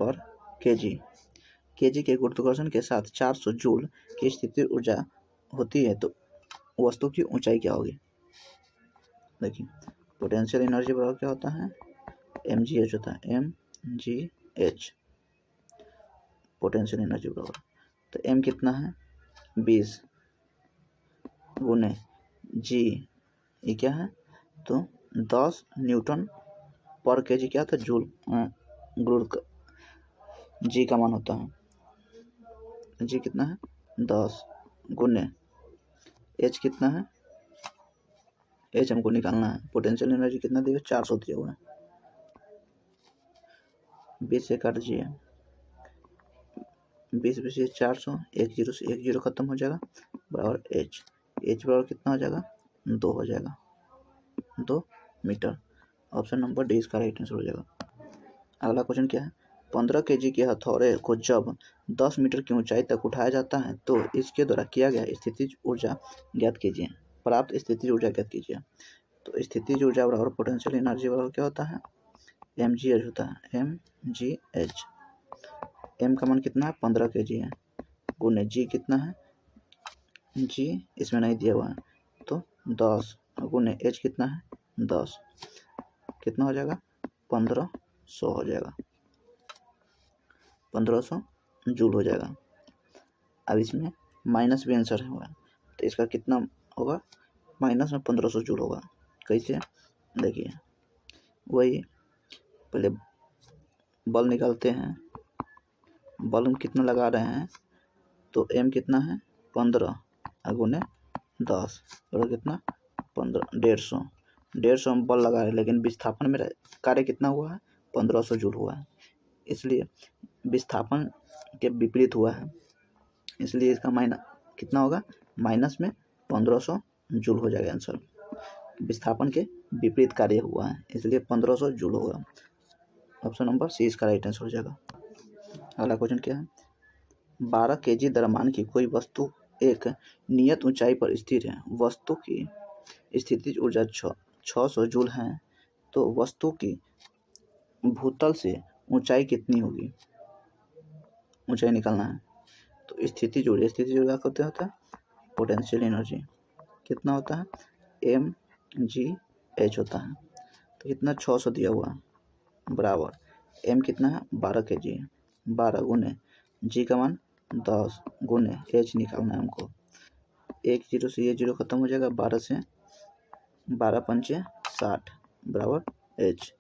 पर केजी के गुरुत्वाकर्षण के साथ 400 जूल की स्थितिज ऊर्जा होती है तो वस्तु की ऊंचाई क्या होगी। देखिए पोटेंशियल एनर्जी बराबर क्या होता है mgh होता है, mgh पोटेंशियल एनर्जी बराबर, तो m कितना है 20 गुने g ये क्या है तो 10 न्यूटन पर केजी क्या था जूल गुरुत्व जी का मान होता है, जी कितना है 10 गुने एच कितना है, एच हमको निकालना है, पोटेंशियल एनर्जी कितना दिया 400 दिया हुआ है, 20 से काट दीजिए, 20 से 400, एक जीरो से एक जीरो खत्म हो जाएगा बराबर एच बराबर कितना हो जाएगा 2 हो जाएगा, 2 मीटर ऑप्शन नंबर डी इसका राइट आंसर हो जाएगा। अगला क्वेश्चन क्या है, 15 kg के हथौड़े को जब 10 मीटर की ऊंचाई तक उठाया जाता है तो इसके द्वारा किया गया स्थितिज ऊर्जा ज्ञात कीजिए, प्राप्त स्थितिज ऊर्जा ज्ञात कीजिए। तो स्थितिज ऊर्जा बराबर पोटेंशियल एनर्जी बराबर क्या होता है mgh होता है, mgh m का मान कितना है 15 kg है गुने g कितना है, g इसमें नहीं दिया हुआ है तो 10 गुने h कितना है 10 कितना हो जाएगा 1500 हो जाएगा, 1500 जूल हो जाएगा। अब इसमें माइनस भी आंसर हुआ तो इसका कितना होगा माइनस में 1500 जूल होगा, कैसे देखिए वही पहले बल निकालते हैं, बल में कितना लगा रहे हैं तो m कितना है 15 गुने 10 और कितना 15 150 हम बल लगा रहे हैं लेकिन विस्थापन में कार्य कितना हुआ है 1500 जूल हुआ है, इसलिए विस्थापन के विपरीत हुआ है, इसलिए इसका माइनस कितना होगा माइनस में 1500 जूल हो जाएगा आंसर, विस्थापन के विपरीत कार्य हुआ है इसलिए 1500 जूल होगा, ऑप्शन नंबर सी इसका राइट आंसर हो जाएगा। अगला क्वेश्चन क्या है, 12 kg द्रव्यमान की कोई वस्तु एक नियत ऊंचाई पर स्थिर है, वस्तु की स्थितिज ऊर्जा 600 जूल है तो वस्तु की भूतल से ऊंचाई कितनी होगी, ऊंचाई निकालना है। तो स्थितिज ऊर्जा कहते होता है पोटेंशियल एनर्जी कितना होता है mgh होता है, तो कितना 600 दिया हुआ है बराबर m कितना है 12 kg है, 12 गुने g का मान 10 गुने h निकालना है हमको, एक जीरो से ये जीरो खत्म हो जाएगा, 12 से 12 पंचे 60 बराबर h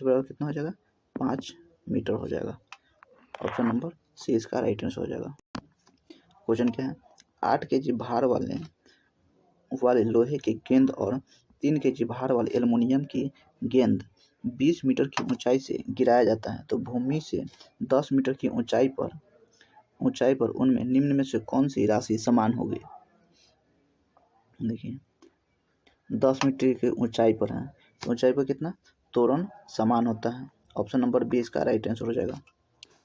बराबर कितना हो जाएगा 5 मीटर हो जाएगा, ऑप्शन नंबर सी इसका राइट आंसर हो जाएगा। क्वेश्चन क्या है, 8 kg भार वाले लोहे की गेंद और 3 kg भार वाले एल्युमिनियम की गेंद 20 मीटर की ऊंचाई से गिराया जाता है तो भूमि से 10 मीटर की ऊंचाई पर उनमें निम्न में से कौन सी राशि समान होगी। देखिए 10 मीटर की ऊंचाई पर है, ऊंचाई पर कितना त्वरण समान होता है। ऑप्शन नंबर बी इसका राइट आंसर हो जाएगा।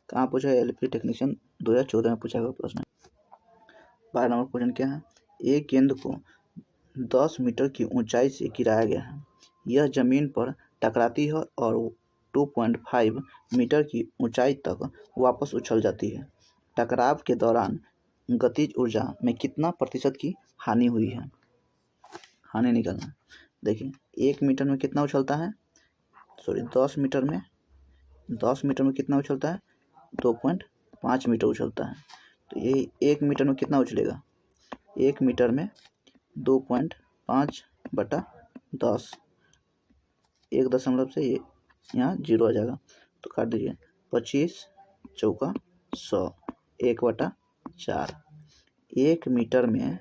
कहाँ पूछा है? एलपी टेक्नीशियन 2014 में पूछा गया प्रश्न। 12 नंबर क्वेश्चन क्या है? एक गेंद को 10 मीटर की ऊंचाई से गिराया गया है, यह जमीन पर टकराती है और 2.5 मीटर की ऊंचाई तक वापस उछल जाती है। टकराव के दौरान गतिज ऊर्जा में कितना प्रतिशत की हानि हुई है? हानि निकालना। देखिए 1 मीटर में कितना उछलता है, सॉरी 10 मीटर में कितना उछलता है? 2.5 मीटर उछलता है। तो ये 1 मीटर में कितना उछलेगा? 1 मीटर में 2.5/10, 1 दशमलव से ये यहाँ 0 आ जाएगा, तो काट दीजिए। 25 चौका 100, 1/4। 1 मीटर में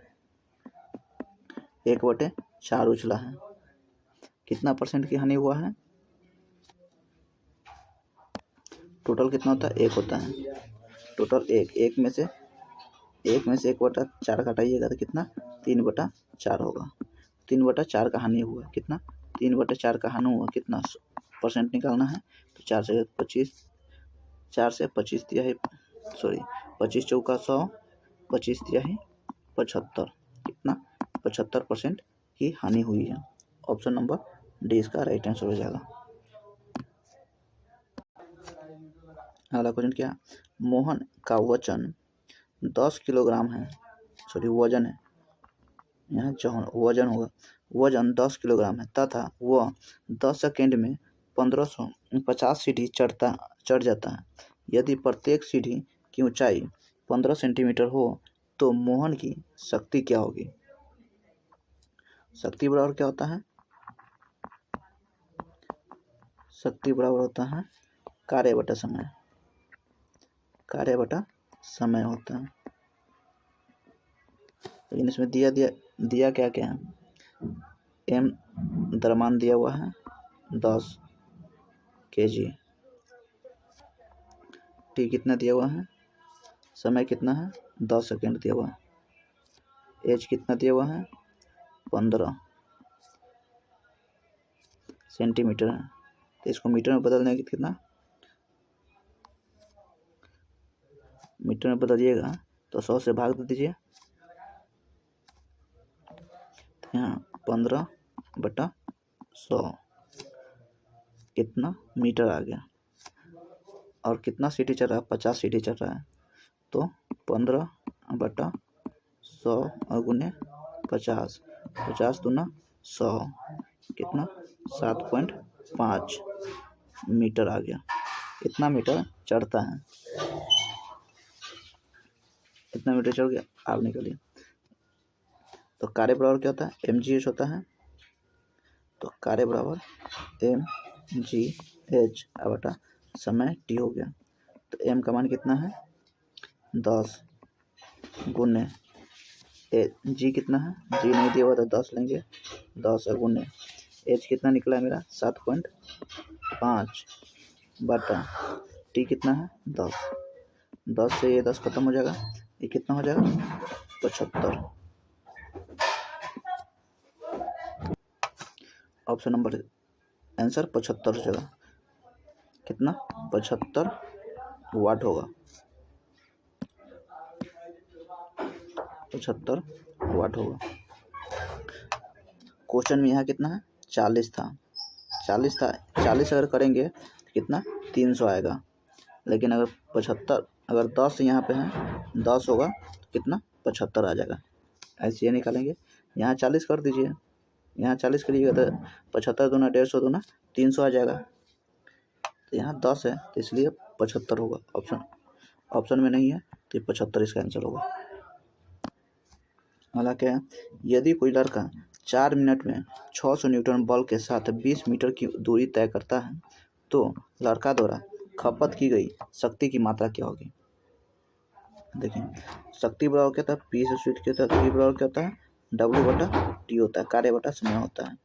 1/4 उछला है, कितना परसेंट की हानि हुआ है? टोटल कितना होता है? 1 होता है। टोटल 1 में से 1/4 घटाइएगा तो कितना? 3/4 होगा। 3/4 का हानि हुआ, कितना? 3/4 का हानि हुआ, कितना परसेंट निकालना है? तो 4 से 25 दिया है, सॉरी 25 चौका 100, 25 दिया है 75, कितना? 75% की हानि हुई है। ऑप्शन नंबर डी इसका राइट आंसर हो जाएगा। अगला क्वेश्चन क्या? मोहन का वजन 10 किलोग्राम है, सॉरी वजन है, यहाँ वजन होगा, वजन 10 किलोग्राम है तथा वह 10 सेकेंड में 1550 सीढ़ी चढ़ जाता है। यदि प्रत्येक सीढ़ी की ऊंचाई 15 सेंटीमीटर हो तो मोहन की शक्ति क्या होगी? शक्ति बराबर क्या होता है? शक्ति बराबर होता है कार्य बटा समय, कार्य बटा समय होता है। लेकिन इसमें दिया क्या क्या है? एम द्रव्यमान दिया हुआ है 10 kg, टी कितना दिया हुआ है, समय कितना है 10 सेकेंड दिया हुआ है, एच कितना दिया हुआ है 15 सेंटीमीटर है। तो इसको मीटर में बदलने की कितना, मीटर में बदलिएगा तो 100 से भाग दे दीजिए, यहाँ 15/100 कितना मीटर आ गया। और कितना सीढ़ी चढ़ रहा है? 50 सीढ़ी चढ़ रहा है, तो 15/100 और गुने 50, 50 दूना 100, कितना 7.5 मीटर आ गया। इतना मीटर चढ़ता है, इतना मीटर चढ़ गया। आप निकलिए, तो कार्य बराबर क्या होता है? mgh होता है। तो कार्य बराबर mgh बटा समय t हो गया। तो m का मान कितना है 10 गुने g कितना है, g नहीं दिया हुआ तो 10 लेंगे, 10 गुने h कितना निकला है मेरा 7.5 बटा t कितना है 10, 10 से ये 10 खत्म हो जाएगा, ये कितना हो जाएगा 75। ऑप्शन नंबर आंसर 75 हो जाएगा, कितना 75 वाट होगा, 75 वाट होगा। क्वेश्चन में यहाँ कितना है 40 था, 40 अगर करेंगे तो कितना 300 आएगा। लेकिन अगर 75, अगर 10 यहाँ पे है 10 होगा तो कितना 75 आ जाएगा। ऐसे ये निकालेंगे, यहाँ 40 कर दीजिए, यहाँ 40 करिएगा तो 75 दूना 150 दूना 300 आ जाएगा। तो यहाँ 10 है तो इसलिए 75 होगा। ऑप्शन में नहीं है तो 75 इसका आंसर होगा। अगला क्या है? यदि कोई लड़का 4 मिनट में 600 न्यूटन बल के साथ 20 मीटर की दूरी तय करता है तो लड़का द्वारा खपत की गई शक्ति की मात्रा क्या होगी? देखिए शक्ति बराबर क्या होता है, पी से स्वीट क्या होता है, पी बराबर क्या होता है W बटा टी होता है, कार्य बटा समय होता है।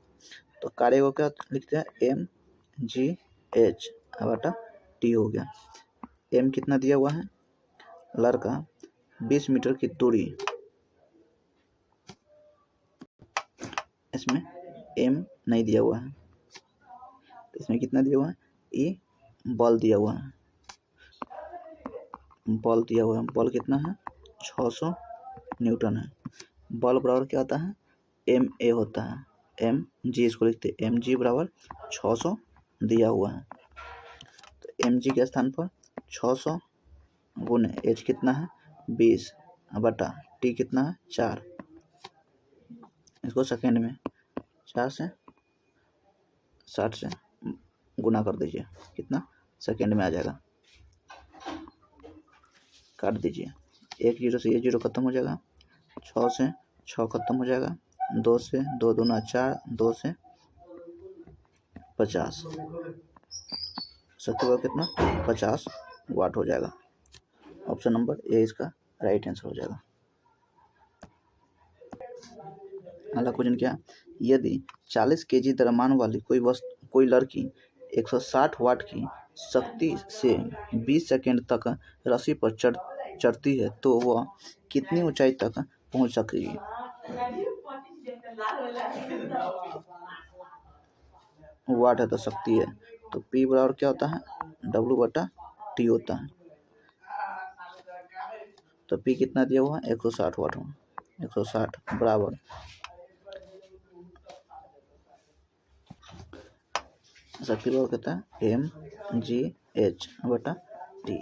तो कार्य को क्या लिखते हैं mgh बटा टी हो गया। m कितना दिया हुआ है, लड़का 20 मीटर की दूरी, इसमें एम नहीं दिया हुआ है, तो इसमें कितना दिया हुआ है, ए बल दिया हुआ है, बल दिया हुआ है, बल कितना है 600 न्यूटन है। बल बराबर क्या होता है, एम ए होता है, एम जी इसको लिखते हैं, एम जी बराबर 600 दिया हुआ है, तो एम जी के स्थान पर 600 गुने एच कितना है 20 बटा टी कितना है 4, इसको सेकेंड में 4 से 60 से गुना कर दीजिए, कितना सेकेंड में आ जाएगा, काट दीजिए, एक जीरो से ये जीरो खत्म हो जाएगा, 6 से 6 खत्म हो जाएगा, 2 से 2 दूना 4, 2 से 50, शक्ति कितना 50 वाट हो जाएगा। ऑप्शन नंबर ए इसका राइट आंसर हो जाएगा। अगला क्वेश्चन क्या, यदि 40 केजी द्रव्यमान वाली कोई लड़की 160 वाट की शक्ति से 20 सेकंड तक रस्सी पर चढ़ती है तो वह कितनी ऊंचाई तक पहुंच सकेगी। वाट है तो शक्ति है, तो P बराबर क्या होता है W बटा T होता है, तो P कितना दिया हुआ है 160 वाट में, 160 बराबर शक्ति बराबर कहता है एम जी एच बटा टी,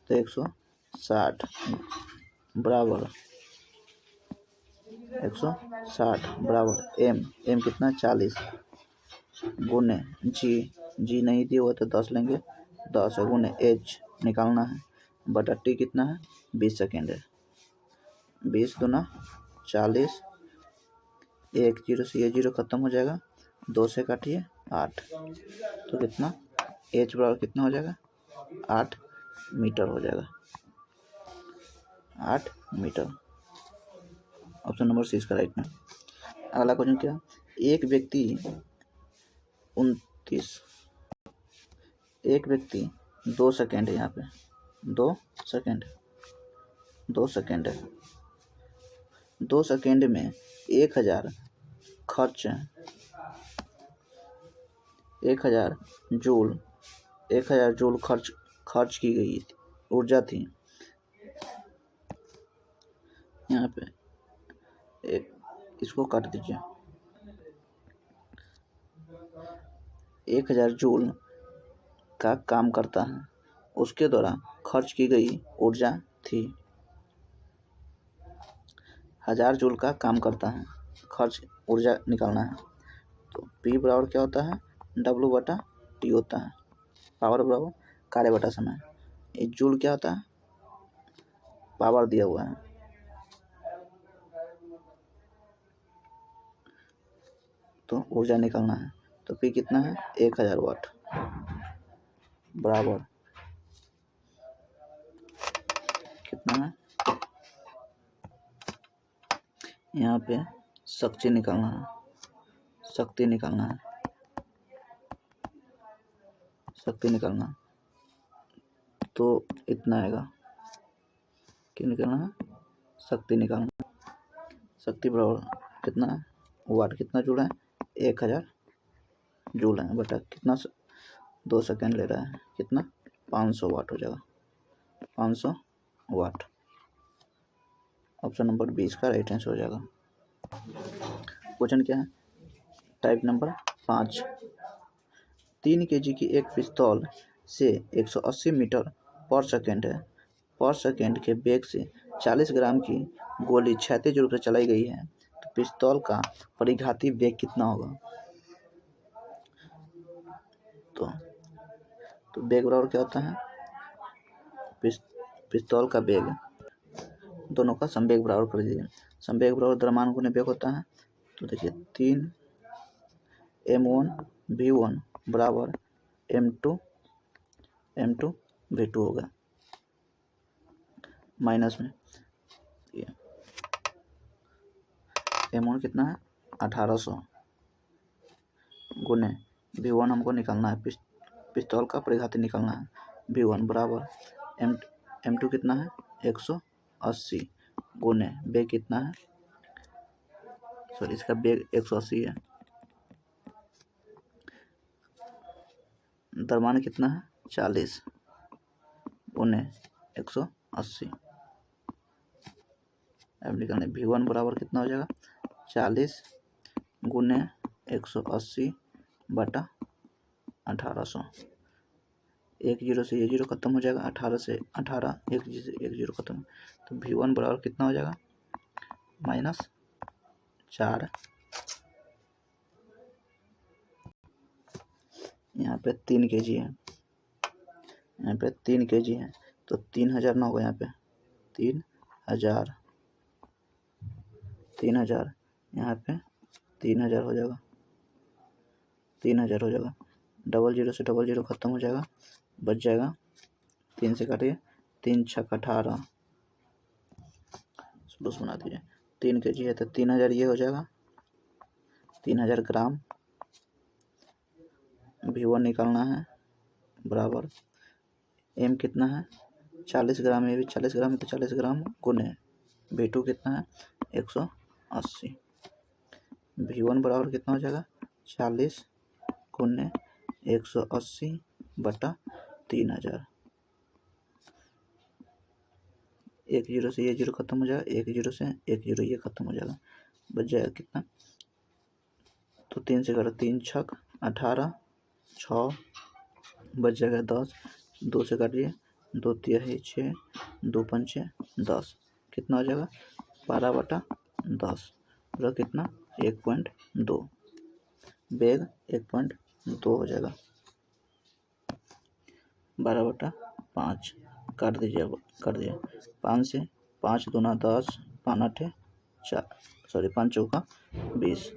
तो 160 बराबर 160 बराबर एम कितना 40 गुने जी नहीं दिया हुआ तो 10 लेंगे, 10 गुने एच निकालना है बटा टी कितना है 20 सेकेंड है, 20 दूना 40, एक जीरो से ये जीरो खत्म हो जाएगा, 2 से काटिए 8, तो कितना एच बराबर कितना हो जाएगा 8 मीटर हो जाएगा, 8 मीटर। ऑप्शन नंबर सी इसका राइट में। अगला क्वेश्चन क्या, एक व्यक्ति 2 सेकेंड है, यहाँ पे 2 सेकेंड है, 2 सेकेंड में 1000 जूल खर्च की गई ऊर्जा थी। यहाँ पे इसको काट दीजिए, 1000 जूल का काम करता है, उसके द्वारा खर्च की गई ऊर्जा थी, 1000 जूल का काम करता है, खर्च ऊर्जा निकालना है, तो P बराबर क्या होता है W बटा T होता है, पावर बराबर कार्य बटा समय, ये जूल क्या होता है पावर दिया हुआ है, तो ऊर्जा निकालना है, तो P कितना है 1000 वाट बराबर कितना है, यहाँ पे शक्ति निकालना है, तो इतना आएगा, क्या निकालना है शक्ति निकालना, शक्ति बराबर कितना है वाट, कितना जूल है 1000 जूल है बटा कितना 2 सेकेंड ले रहा है, कितना 500 वाट हो जाएगा, 500 वाट। ऑप्शन नंबर 20 का राइट आंसर हो जाएगा। क्वेश्चन क्या है, टाइप नंबर 5, 3 kg की एक पिस्तौल से 180 मीटर पर सेकेंड के वेग से 40 ग्राम की गोली क्षैतिज रूप से चलाई गई है, तो पिस्तौल का परिघाती वेग कितना होगा। तो वेग बराबर क्या होता है पिस्तौल का वेग, दोनों का संवेग बराबर कर दीजिए, संवेग बराबर द्रव्यमान गुने वेग होता है, तो देखिए 3 m1 v1 बराबर m2 v2 होगा, माइनस में m1 कितना है 1800 गुने v1 हमको निकालना है, पिस्तौल का परिघाती निकालना है, v1 बराबर m2 कितना है 180 गुने वेग कितना है सॉरी इसका वेग 180 है। द्रव्यमान कितना है 40 गुने 180। अब निकालने V1 बराबर कितना हो जाएगा 40 गुने 180 बटा 1800। एक जीरो से ये जीरो खत्म हो जाएगा, 18 से 18 एक जीरो खत्म, तो V1 बराबर कितना हो जाएगा -4। यहाँ पे 3 kg है, यहाँ पे 3 kg है, तो 3000 ना होगा, यहाँ पे 3000 यहाँ पे 3000 हो जाएगा, 3000 हो जाएगा। डबल जीरो से डबल जीरो खत्म हो जाएगा, बच जाएगा 3 से काटिए, 3 छक 18 बस बना दीजिए। 3 kg है तो 3000 ये हो जाएगा 3000 ग्राम। V1 निकालना है बराबर M कितना है 40 ग्राम, ये भी 40 ग्राम है तो 40 ग्राम गुने V2 कितना है 180। V1 बराबर कितना हो जाएगा 40 गुने 180 बटा 3000। एक जीरो से ये जीरो खत्म हो जाएगा, एक जीरो से एक जीरो ये खत्म हो जाएगा, बच जाएगा कितना, तो 3 से करो, 3 छक 18 6 बच जाएगा 10, 2 से काटिए, 2 तिहाई 6 2 पंचे 10, कितना हो जाएगा 12 बटा 10, पूरा कितना 1.2, वेग 1.2 हो जाएगा। 12 बटा 5 काट दीजिए, अब कर दिए, 5 से 5 दूना 10 5 8 4 सॉरी 5 चौका 20,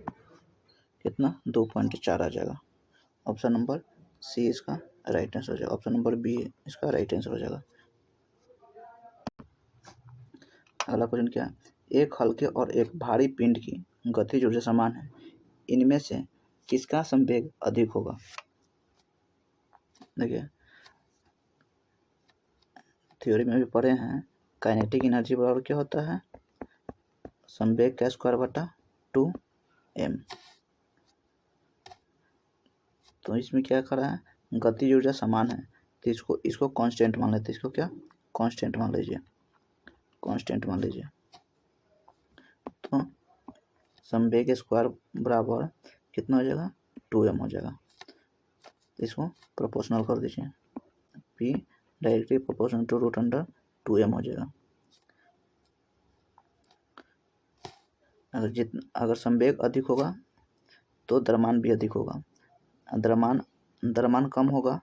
कितना 2.4 आ जाएगा। ऑप्शन नंबर सी इसका राइट आंसर हो जाएगा, ऑप्शन नंबर बी इसका राइट आंसर हो जाएगा। अगला क्वेश्चन क्या है, एक हल्के और एक भारी पिंड की गतिज ऊर्जा समान है, इनमें से किसका संवेग अधिक होगा। देखिए थ्योरी में भी पढ़े हैं, काइनेटिक एनर्जी बराबर क्या होता है संवेग का स्क्वायर बटा 2m। तो इसमें क्या करा है, गतिज ऊर्जा समान है तो इसको कांस्टेंट मान लेते हैं, इसको क्या कांस्टेंट मान लीजिए, कांस्टेंट मान लीजिए। तो संवेग स्क्वायर बराबर कितना हो जाएगा 2m हो जाएगा, तो इसको प्रोपोर्शनल कर दीजिए, p directly proportional to root under 2m हो जाएगा। अगर संवेग अधिक होगा तो द्रव्यमान भी अधिक होगा, द्रव्यमान कम होगा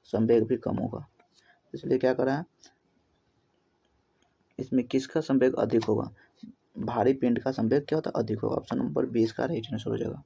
संवेग भी कम होगा, इसलिए क्या करा है, इसमें किसका संवेग अधिक होगा, भारी पिंड का संवेग क्या होता है अधिक होगा। ऑप्शन नंबर 20 का राइट आंसर हो जाएगा।